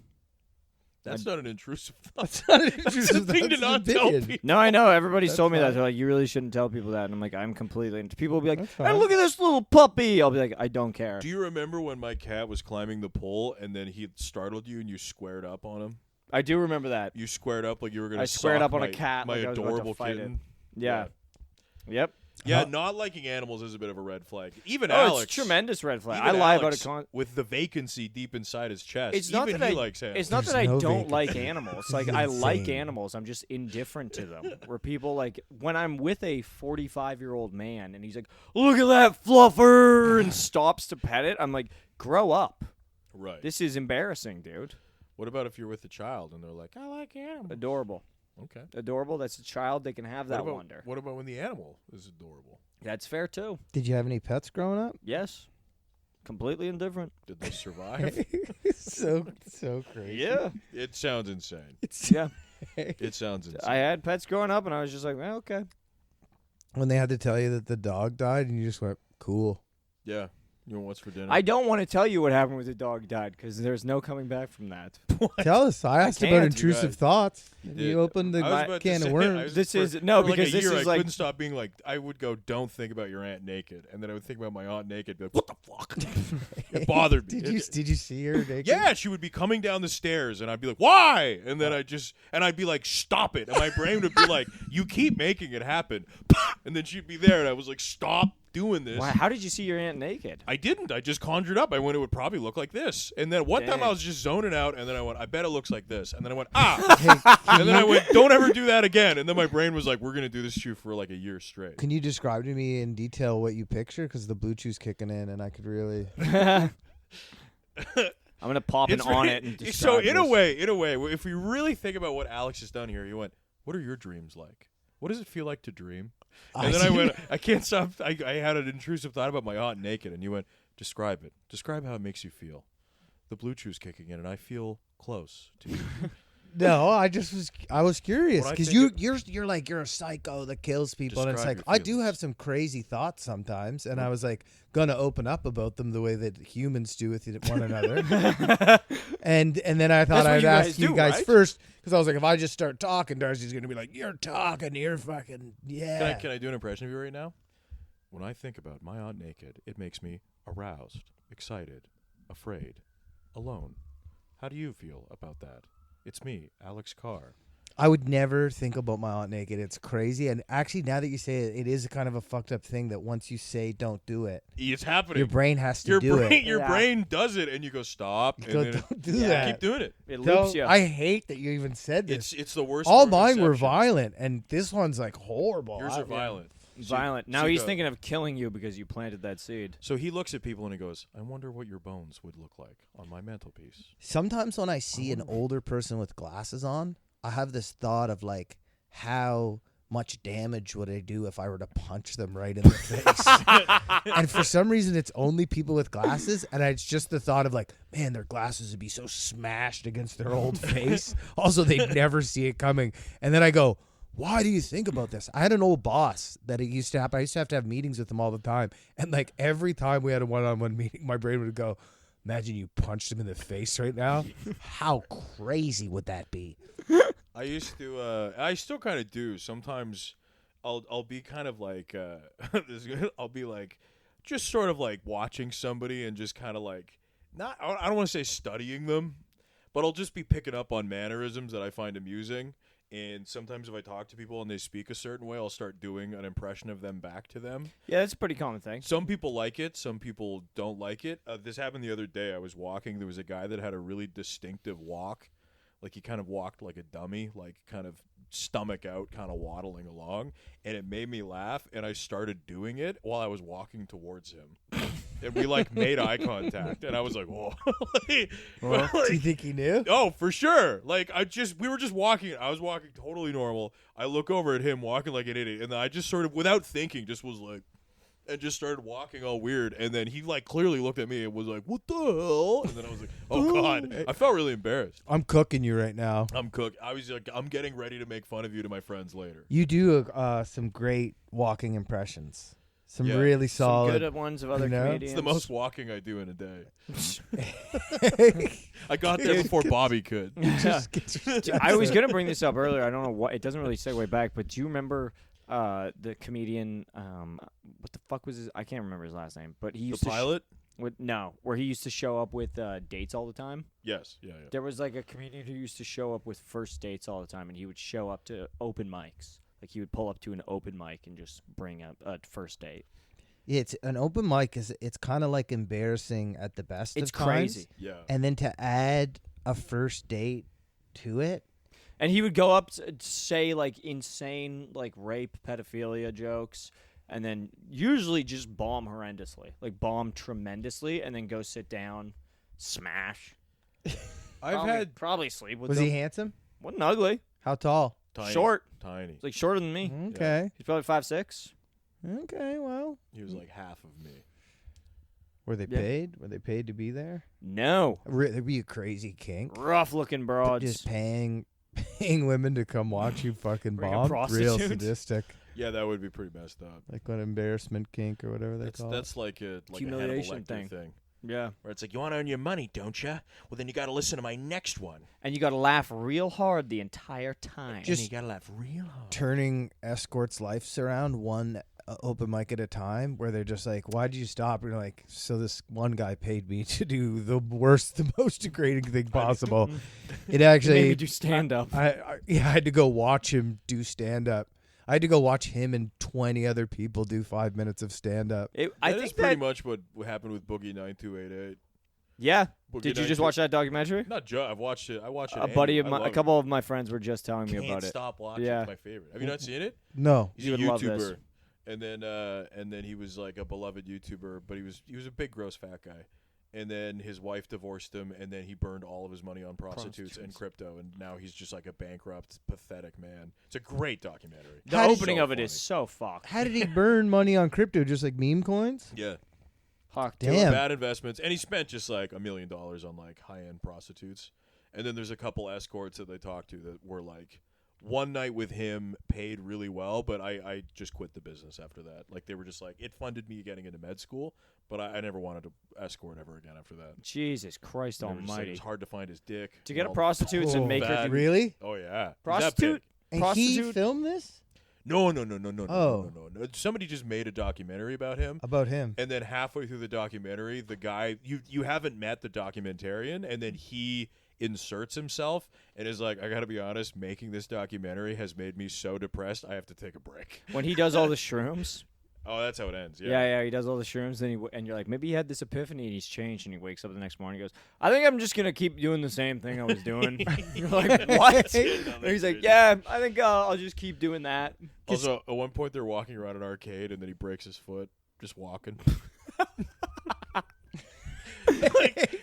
That's not an intrusive thought. That's not an That's intrusive the thing to that's not an tell opinion. people. No, I know. Everybody's That's told me that. fine. They're like, you really shouldn't tell people that. And I'm like, I'm completely. People will be like, That's hey, fine. look at this little puppy. I'll be like, I don't care. Do you remember when my cat was climbing the pole and then he startled you and you squared up on him? I do remember that. You squared up like you were going to I squared sock up on a my- cat my like I was about to adorable fight it. kitten. Yeah. Yep. Yeah, Huh? not liking animals is a bit of a red flag. Even Oh, Alex. it's a tremendous red flag. even I lie Alex, about it. with the vacancy deep inside his chest. It's not even that he I- likes animals. It's not There's that I no don't vacancy. like animals. Like This is I like insane. animals. I'm just indifferent to them. Where people like when I'm with a 45-year-old man and he's like, "Look at that fluffer," and stops to pet it. I'm like, "Grow up. Right. This is embarrassing, dude." What about if you're with a child and they're like, I like animals? Adorable. Okay. Adorable. That's a child. They can have that what about, wonder. What about when the animal is adorable? That's fair too. Did you have any pets growing up? Yes. Completely indifferent. Did they survive? so crazy. Yeah. It sounds insane. Yeah. It sounds insane. I had pets growing up, and I was just like, well, okay. When they had to tell you that the dog died, and you just went, "Cool." Yeah. You want what's for dinner? I don't want to tell you what happened with the dog died because there's no coming back from that. Tell us. I asked about can't. intrusive You guys thoughts. did. You opened the I was about to can say, of I worms. was- This for- is no for like because a this year, is I like couldn't stop being like, I would go, don't think about your aunt naked, and then I would think about my aunt naked, be like, what the fuck? It bothered me. Did you see her naked? Yeah, she would be coming down the stairs, and I'd be like, "Why?" And then I'd be like, "Stop it!" And my brain would be like, "You keep making it happen," and then she'd be there, and I was like, "Stop doing this." Why, how did you see your aunt naked? I didn't. I just conjured up. I went, it would probably look like this. And then one time Damn. I was just zoning out, and then I went, I bet it looks like this. And then I went, and then I went, don't ever do that again. And then my brain was like, we're going to do this to you for like a year straight. Can you describe to me in detail what you picture? Because the blue chew's kicking in, and I could really. I'm gonna pop an It's on really- it and so describe in a this. way, if we really think about what Alex has done here, he went, what are your dreams like? What does it feel like to dream? And then I went, I can't stop. I had an intrusive thought about my aunt naked, and you went, describe it. Describe how it makes you feel. The blue chew's kicking in, and I feel close to you. No, I was curious When I because think you're like you're a psycho that kills people, and it's Describe like your I do feelings. have some crazy thoughts sometimes, and I was like gonna open up about them the way that humans do with one another, and then I thought That's what I'd you guys ask you do, guys right? first because I was like if I just start talking, Darcy's gonna be like you're talking, you're fucking yeah. Can I do an impression of you right now? When I think about my aunt naked, it makes me aroused, excited, afraid, alone. How do you feel about that? It's me, Alex Carr. I would never think about my aunt naked. It's crazy, and actually, now that you say it, it is kind of a fucked up thing that once you say don't do it, It's happening. your brain has to Your do brain, it. your Yeah. brain does it, and you go stop. You And go, then don't do Yeah. that. keep doing it. It Don't- loops you. I hate that you even said this. It's the worst. All form of mine were deception. violent, and this one's like horrible. Yours I- are violent. Violent. Now so he's go. thinking of killing you because you planted that seed. So he looks at people and he goes, "I wonder what your bones would look like on my mantelpiece." Sometimes when I see an older person with glasses on, I have this thought of like, how much damage would I do if I were to punch them right in the face? And for some reason, it's only people with glasses, and it's just the thought of like, man, their glasses would be so smashed against their old face. Also, they'd never see it coming. And then I go, why do you think about this? I had an old boss that it used to happen. I used to have meetings with him all the time. And like every time we had a one-on-one meeting, my brain would go, imagine you punched him in the face right now. How crazy would that be? I used to. I still kind of do. Sometimes, I'll be kind of like. I'll be like, just sort of like watching somebody and just kind of like not. I don't want to say studying them, but I'll just be picking up on mannerisms that I find amusing. And sometimes if I talk to people and they speak a certain way, I'll start doing an impression of them back to them. Yeah, that's a pretty common thing. Some people like it. Some people don't like it. This happened the other day. I was walking. There was a guy that had a really distinctive walk. Like he kind of walked like a dummy, like kind of stomach out, kind of waddling along. And it made me laugh. And I started doing it while I was walking towards him. And we like made eye contact. And I was like, whoa. Well, do you think he knew? Oh, for sure. Like we were just walking. I was walking totally normal. I look over at him walking like an idiot, and then I just sort of, without thinking, just was like, and just started walking all weird. And then he like clearly looked at me and was like, "What the hell?" And then I was like, "Oh God!" I felt really embarrassed. I'm cooking you right now. I'm cooked. I was like, I'm getting ready to make fun of you to my friends later. You do some great walking impressions. Some Yeah. really Some solid. good ones of other you know? It's comedians. It's the most walking I do in a day. I got there before Bobby could. Just get your I was gonna bring this up earlier. I don't know what. It doesn't really segue back, but do you remember the comedian? What the fuck was his? I can't remember his last name. But he The used to pilot? where he used to show up with dates all the time. Yes. Yeah. There was like a comedian who used to show up with first dates all the time, and he would show up to open mics. Like he would pull up to an open mic and just bring up a first date. It's an open mic. It's kind of like embarrassing at the best. It's of times. crazy. Yeah. And then to add a first date to it. And he would go up to say like insane like rape, pedophilia jokes, and then usually just bomb horrendously, like bomb tremendously, and then go sit down, smash. Probably sleep with Was them. he handsome? Wasn't ugly. How tall? Tiny. Short. Tiny. He's like shorter than me. Okay. He's probably 5'6". Okay. Well, He was like half of me. were they Yeah. paid? Were they paid to be there? No, That'd be a crazy kink. rough looking broads. Just paying women to come watch you fucking Bring a bomb. Real prostitute. sadistic. Yeah, that would be pretty messed up. Like an embarrassment kink or whatever they call it. That's like a Humiliation Hannibal Lecter thing. Yeah, Where it's like, you want to earn your money, don't you? Well, then you got to listen to my next one. and you got to laugh real hard the entire time. And you got to laugh real hard. Turning escorts' lives around one open mic at a time, where they're just like, "Why did you stop?" And you're like, "So this one guy paid me to do the worst, the most degrading thing possible." It actually Maybe do stand up. I had to go watch him do stand up. I had to go watch him and 20 other people do 5 minutes of stand up. I That think is pretty that. much what happened with Boogie 9288. Yeah. Boogie Did you just 92 watch that documentary? Not just. I've watched it. I watched it. A buddy of I mine, love a couple of my friends were just telling it. me Can't about it. stop watching. Yeah. It's my favorite. Have you not seen it? No. He's You a would love YouTuber, this. and then he was like a beloved YouTuber, but he was a big gross fat guy. And then his wife divorced him, and then he burned all of his money on prostitutes and crypto, and now he's just like a bankrupt, pathetic man. It's a great documentary. The How did- opening so of it is funny. so fucked. How did he burn money on crypto? Just like meme coins? Yeah. Fuck. Damn. Bad investments, and he spent just like $1 million on like high-end prostitutes. And then there's a couple escorts that they talked to that were like, one night with him paid really well, but I just quit the business after that. Like, they were just like, it funded me getting into med school, but I never wanted to escort ever again after that. Jesus Christ They were just like, almighty. it's hard to find his dick. To get a and all- prostitute and make her that. do Really? Oh, yeah. prostitute. And he Prostitute? filmed this No. Oh. No. Somebody just made a documentary about him. about him. And then halfway through the documentary, the guy, you haven't met the documentarian, and then he inserts himself and is like, I gotta be honest, making this documentary has made me so depressed I have to take a break. When he does all the shrooms. Oh, that's how it ends. Yeah, he does all the shrooms, and you're like, maybe he had this epiphany and he's changed, and he wakes up the next morning and goes, I think I'm just gonna keep doing the same thing I was doing. You're like, what? And he's like, yeah, I think I'll just keep doing that. Also, at one point they're walking around an arcade and then he breaks his foot just walking.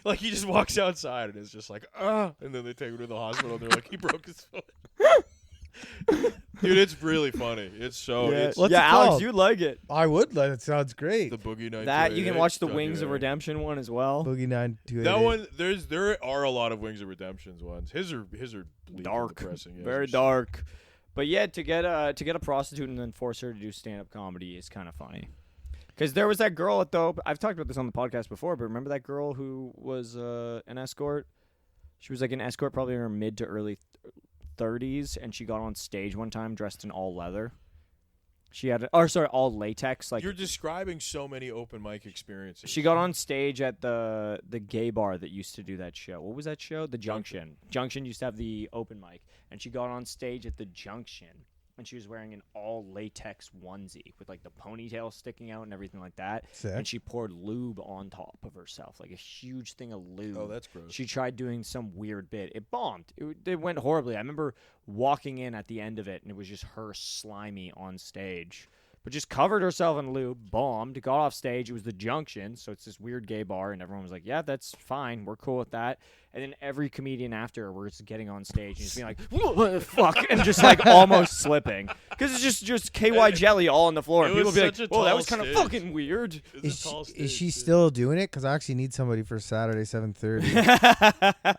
like he just walks outside and is just like, and then they take him to the hospital and they're like, he broke his foot. Dude, it's really funny. It's so it's What's it Alex, called? you'd like it. I would let it. Sounds great. the Boogie Night. That you can watch the Wings of Redemption. Redemption one as well. Boogie 928. That one, there are a lot of Wings of Redemptions ones. His are bleak and Dark, depressing. Yeah, very his are dark. But yeah, to get a prostitute and then force her to do stand-up comedy is kind of funny. Because there was that girl at the I've talked about this on the podcast before, but remember that girl who was an escort? She was like an escort, probably in her mid to early 30s, and she got on stage one time dressed in all leather. She had, all latex. Like, You're describing so many open mic experiences. she got on stage at the gay bar that used to do that show. What was that show? The Junction. Junction used to have the open mic, and she got on stage at the Junction, and she was wearing an all latex onesie with like the ponytail sticking out and everything like that. Sick. And she poured lube on top of herself, like a huge thing of lube. Oh, that's gross. She tried doing some weird bit. It bombed. It went horribly. I remember walking in at the end of it, and it was just her slimy on stage. But just covered herself in lube, bombed, got off stage. It was the Junction, so it's this weird gay bar, and everyone was like, yeah, that's fine. We're cool with that. And then every comedian after was getting on stage and just being like, fuck, and just like almost slipping. Because it's just KY jelly all on the floor. And It people was be like, such a whoa, that tall was kind of stage. fucking weird. It's a tall stage, Is she too. still doing it? Because I actually need somebody for Saturday 7:30.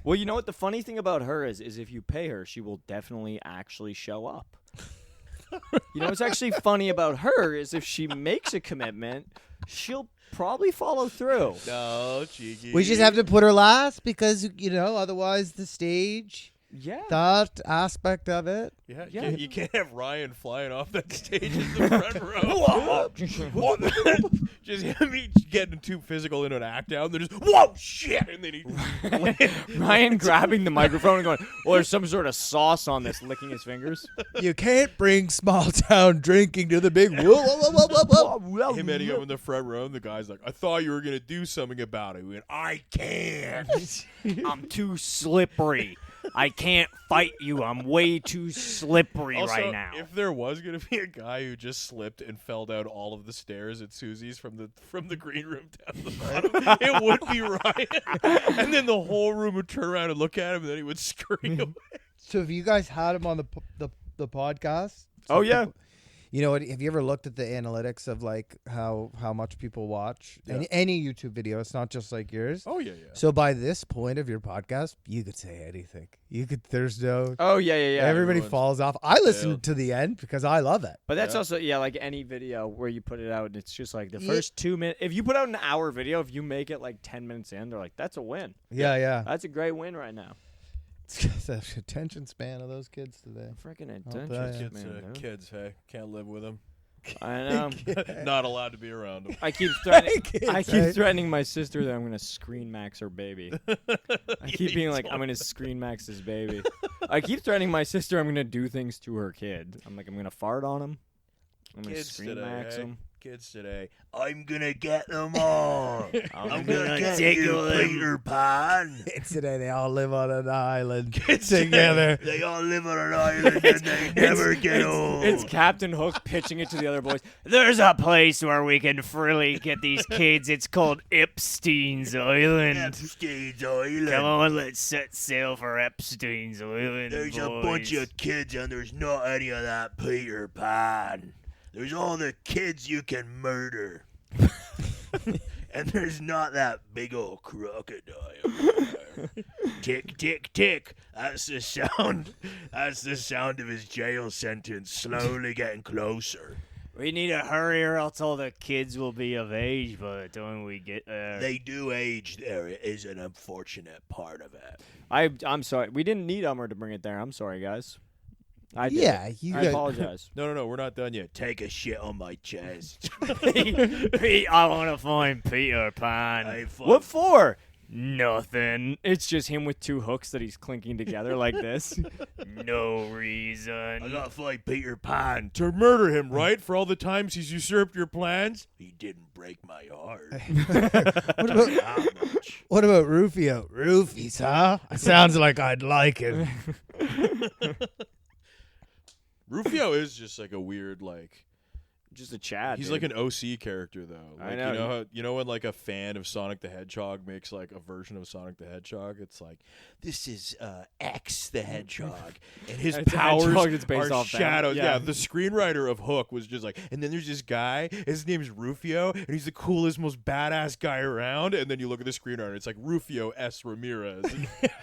Well, you know what the funny thing about her is if you pay her, she will definitely actually show up. You know what's actually funny about her is if she makes a commitment, she'll probably follow through. No, cheeky. We just have to put her last because otherwise the stage, Yeah. that aspect of it. Yeah, Yeah. You can't have Ryan flying off that stage in the front row. Just him getting too physical in an act out, and they're just, whoa, shit! And then he. Ryan grabbing the microphone and going, well, there's some sort of sauce on this, licking his fingers. You can't bring small town drinking to the big. Whoa, whoa, whoa, whoa, whoa. Him ending up in the front row, and the guy's like, I thought you were going to do something about it. He went, I can't. I'm too slippery. I can't fight you. I'm way too slippery Also, right now. if there was going to be a guy who just slipped and fell down all of the stairs at Susie's from the green room down to the bottom, it would be Ryan. And then the whole room would turn around and look at him, and then he would scream. So have you guys had him on the podcast? Oh, yeah. You know what? Have you ever looked at the analytics of like how much people watch any YouTube video? It's not just like yours. Oh, yeah. So by this point of your podcast, you could say anything. There's no. Oh, yeah. Everybody everyone's falls off. I listen failed. to the end because I love it. But that's Yeah. also, like any video where you put it out, and it's just like the Yeah. first 2 minutes. If you put out an hour video, if you make it like 10 minutes in, they're like, that's a win. Yeah. That's a great win right now. It's the attention span of those kids today. Freaking tell attention, ya. man. Kids, hey, can't live with them. I know. Not allowed to be around them. I keep threatening. Kids, I keep right? threatening my sister that I'm gonna screen max her baby. I keep being like, I'm gonna screen max his baby. I keep threatening my sister I'm gonna do things to her kid. I'm like, I'm gonna fart on him. I'm gonna Kids screen today, max eh? him. Kids today. I'm gonna get them all. I'm gonna get you, Peter Pan. It's today they all live on an island Kids together. They all live on an island and they never get old. It's Captain Hook pitching it to the other boys. There's a place where we can freely get these kids. It's called Epstein's Island. Epstein's Island. Come on, let's set sail for Epstein's Island. There's a boys. bunch of kids and there's not any of that Peter Pan. There's all the kids you can murder. and there's not that big old crocodile there. Tick, tick, tick. That's the sound. That's the sound of his jail sentence slowly getting closer. We need to hurry or else all the kids will be of age by the time we get there. They do age there. It is an unfortunate part of it. I'm sorry. We didn't need Elmer to bring it there. I'm sorry, guys. I apologize. No, we're not done yet. Take a shit on my chest. I want to find Peter Pan. What What for? Nothing. It's just him with two hooks that he's clinking together like this. No reason. I gotta find Peter Pan. To murder him, right? For all the times he's usurped your plans? He didn't break my heart. What about Rufio? Roofies, huh? Sounds like I'd like him. Rufio is just like a weird, like... Just a Chad. He's dude. like an OC character, though. Like, I know. You know when like a fan of Sonic the Hedgehog makes like a version of Sonic the Hedgehog? It's like, this is X the Hedgehog, and his It's a powers hedgehog that's based are off that. shadows. Yeah. Yeah, the screenwriter of Hook was just like, and then there's this guy, his name's Rufio, and he's the coolest, most badass guy around. And then you look at the screenwriter, it's like Rufio S. Ramirez.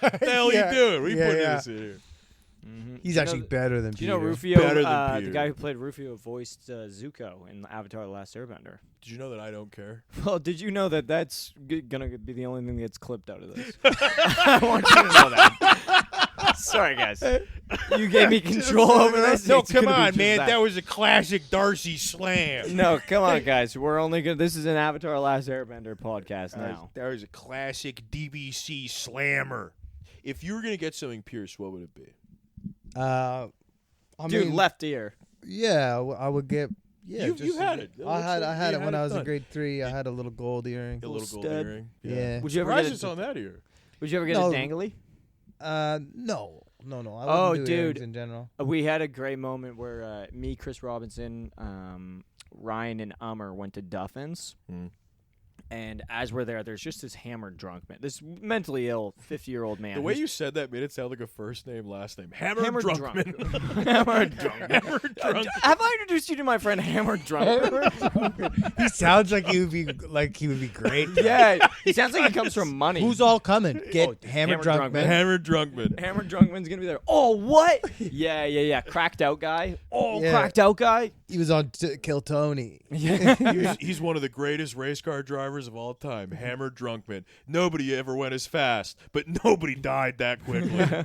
What the hell Yeah. are you doing? What are you putting Yeah. this in here? Mm-hmm. He's actually better than Do you know Peter. Rufio? Better than The Peter. guy who played Rufio voiced Zuko in Avatar: The Last Airbender. Did you know that I don't care? Well, did you know that that's gonna be the only thing that gets clipped out of this? I want you to know that. Sorry, guys. You gave me control over this. No, It's come gonna be on, just man. that. That was a classic Darcy slam. No, come on, guys. We're only gonna. This is an Avatar: Last Airbender podcast now. That was a classic DBC slammer. If you were going to get something pierced, what would it be? I Dude, mean, left ear. yeah, I would get. Yeah, You had it. It I looks had like it you when had I it was in done. grade 3. I had a little gold earring. A little gold stud. earring. Yeah. Would you ever Surprised get it's on that ear. Would you ever get No. a dangly? No. I Oh, wouldn't do earrings dude. in general. We had a great moment where me, Chris Robinson, Ryan, and Ummer went to Duffins. Mm. And as we're there, there's just this hammered drunk man, this mentally ill 50-year-old man. The way who's you said that made it sound like a first name, last name. hammered Hammered drunk. Drunkman. Hammered drunk. Hammered Drunk. Have I introduced you to my friend Hammered Drunk? He sounds like he would be great. Yeah, he sounds like he comes from money. Who's all coming? Get Oh, hammered Hammered drunk Drunk man. Hammered Drunkman. Hammered Drunkman's gonna be there. Oh, what? Yeah. Cracked out guy. Oh, Yeah. cracked out guy. He was on Kill Tony. Yeah. He's one of the greatest race car drivers of all time. Hammered Drunkman. Nobody ever went as fast, but nobody died that quickly.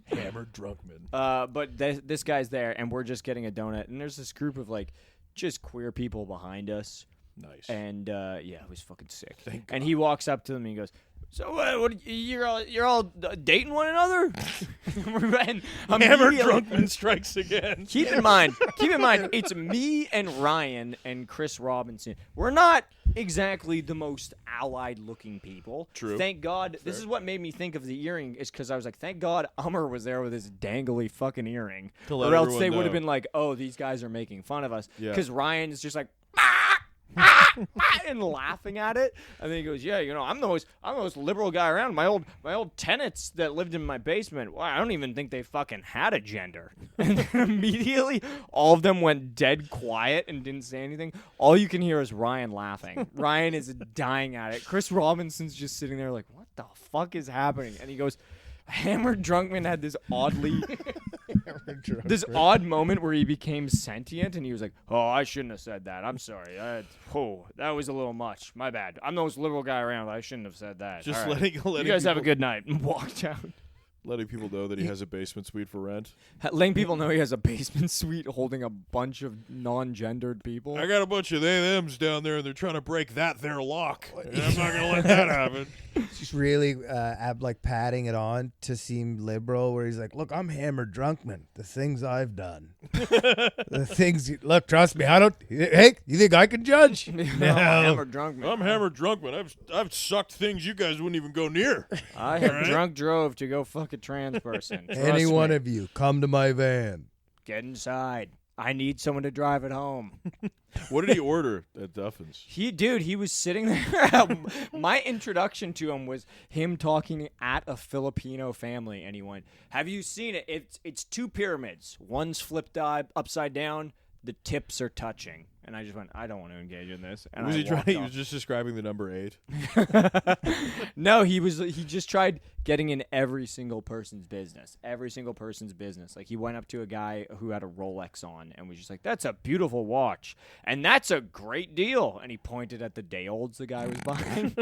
Hammered Drunkman. But this guy's there, and we're just getting a donut, and there's this group of like just queer people behind us, Nice. and yeah, it was fucking sick. Thank And he walks up to them and he goes, "So what? You're all dating one another?" And Hammered immediately- Drunkman strikes again. Keep in mind, it's me and Ryan and Chris Robinson. We're not exactly the most allied-looking people. True. Thank God. This is what made me think of the earring, is because I was like, thank God Ummer was there with his dangly fucking earring, To let or else everyone they would have know. been like, oh, these guys are making fun of us. Yeah. Because Ryan is just like, and laughing at it, and then he goes, "Yeah, I'm the most liberal guy around. My old tenants that lived in my basement. Well, I don't even think they fucking had a gender." And then immediately, all of them went dead quiet and didn't say anything. All you can hear is Ryan laughing. Ryan is dying at it. Chris Robinson's just sitting there like, "What the fuck is happening?" And he goes, "Hammered Drunkman had this odd moment where he became sentient, and he was like, "Oh, I shouldn't have said that. I'm sorry. That was a little much. My bad. I'm the most liberal guy around. I shouldn't have said that. Just All right. letting You guys have a good night," and walked out. letting people know that he has a basement suite for rent. Letting people know he has a basement suite holding a bunch of non-gendered people. I got a bunch of they-thems down there, and they're trying to break that there lock. And I'm not going to let that happen. Just really like patting it on to seem liberal, where he's like, "Look, I'm hammered drunkman. The things I've done, the things. Look, trust me. I don't. Hey, you think I can judge? No, Hammered Drunkman. I'm Hammered Drunkman. I've sucked things you guys wouldn't even go near. I have drunk drove to go fuck a trans person. Trust Any one me. of you, come to my van." Get inside. I need someone to drive it home. What did he order at Duffins? He was sitting there. My introduction to him was him talking at a Filipino family, and he went, "Have you seen it? It's two pyramids. One's flipped upside down. the tips are touching. And I just went, I don't want to engage in this. And Was I he trying? walked He off. was just describing the number 8. No, he just tried getting in every single person's business. Like he went up to a guy who had a Rolex on and was just like, "That's a beautiful watch, and that's a great deal." And he pointed at the day olds the guy was buying.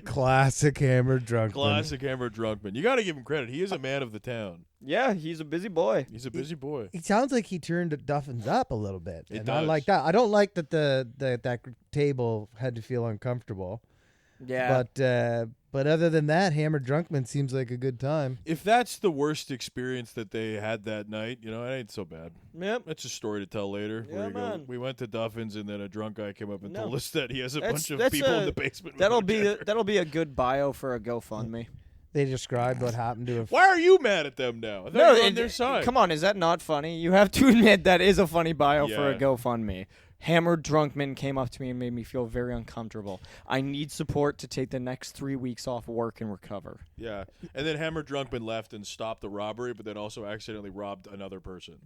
Classic hammered drunk. Classic Hammer Drunkman. You got to give him credit. He is a man of the town. Yeah, he's a busy boy. He's a busy boy. It sounds like he turned Duffins up a little bit. It and I does. like that. I don't like that that table had to feel uncomfortable. Yeah, But other than that, Hammered Drunkman seems like a good time. If that's the worst experience that they had that night, it ain't so bad. yep. That's a story to tell later. Yeah, where you go, man. we went to Duffins, and then a drunk guy came up and No. told us that he has a That's- bunch of that's people a- in the basement. with That'll no be gender. that'll be a good bio for a GoFundMe. They described what happened to a Why are you mad at them now? I thought you were on their side. Come on, is that not funny? You have to admit that is a funny bio for a Yeah. GoFundMe. Hammered Drunkman came up to me and made me feel very uncomfortable. I need support to take the next 3 weeks off work and recover. Yeah, and then Hammer Drunkman left and stopped the robbery, but then also accidentally robbed another person.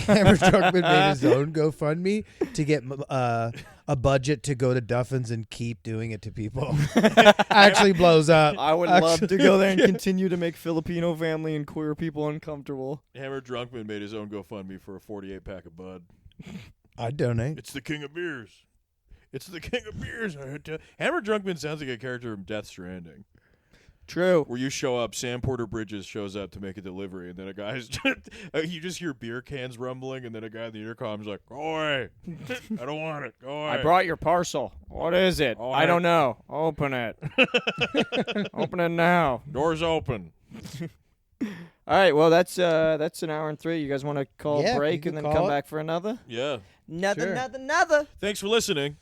Hammered Drunkman made his own GoFundMe to get a budget to go to Duffins and keep doing it to people. Actually blows up. I would love to go there and continue to make Filipino family and queer people uncomfortable. Hammer Drunkman made his own GoFundMe for a 48-pack of Bud. I'd donate. It's the king of beers. It's the king of beers. Hammer Drunkman sounds like a character from Death Stranding, True. where you show up, Sam Porter Bridges shows up to make a delivery, and then a guy's you just hear beer cans rumbling, and then a guy in the intercom's like, "Go away! I don't want it. Go away." I brought your parcel. What is it? Oh, I don't know. Open it. Open it now. Doors open. All right. Well, that's an hour and 3. You guys want to call Yeah, a break you and can then call come it. back for another? Yeah. Another, Sure. another. Thanks for listening.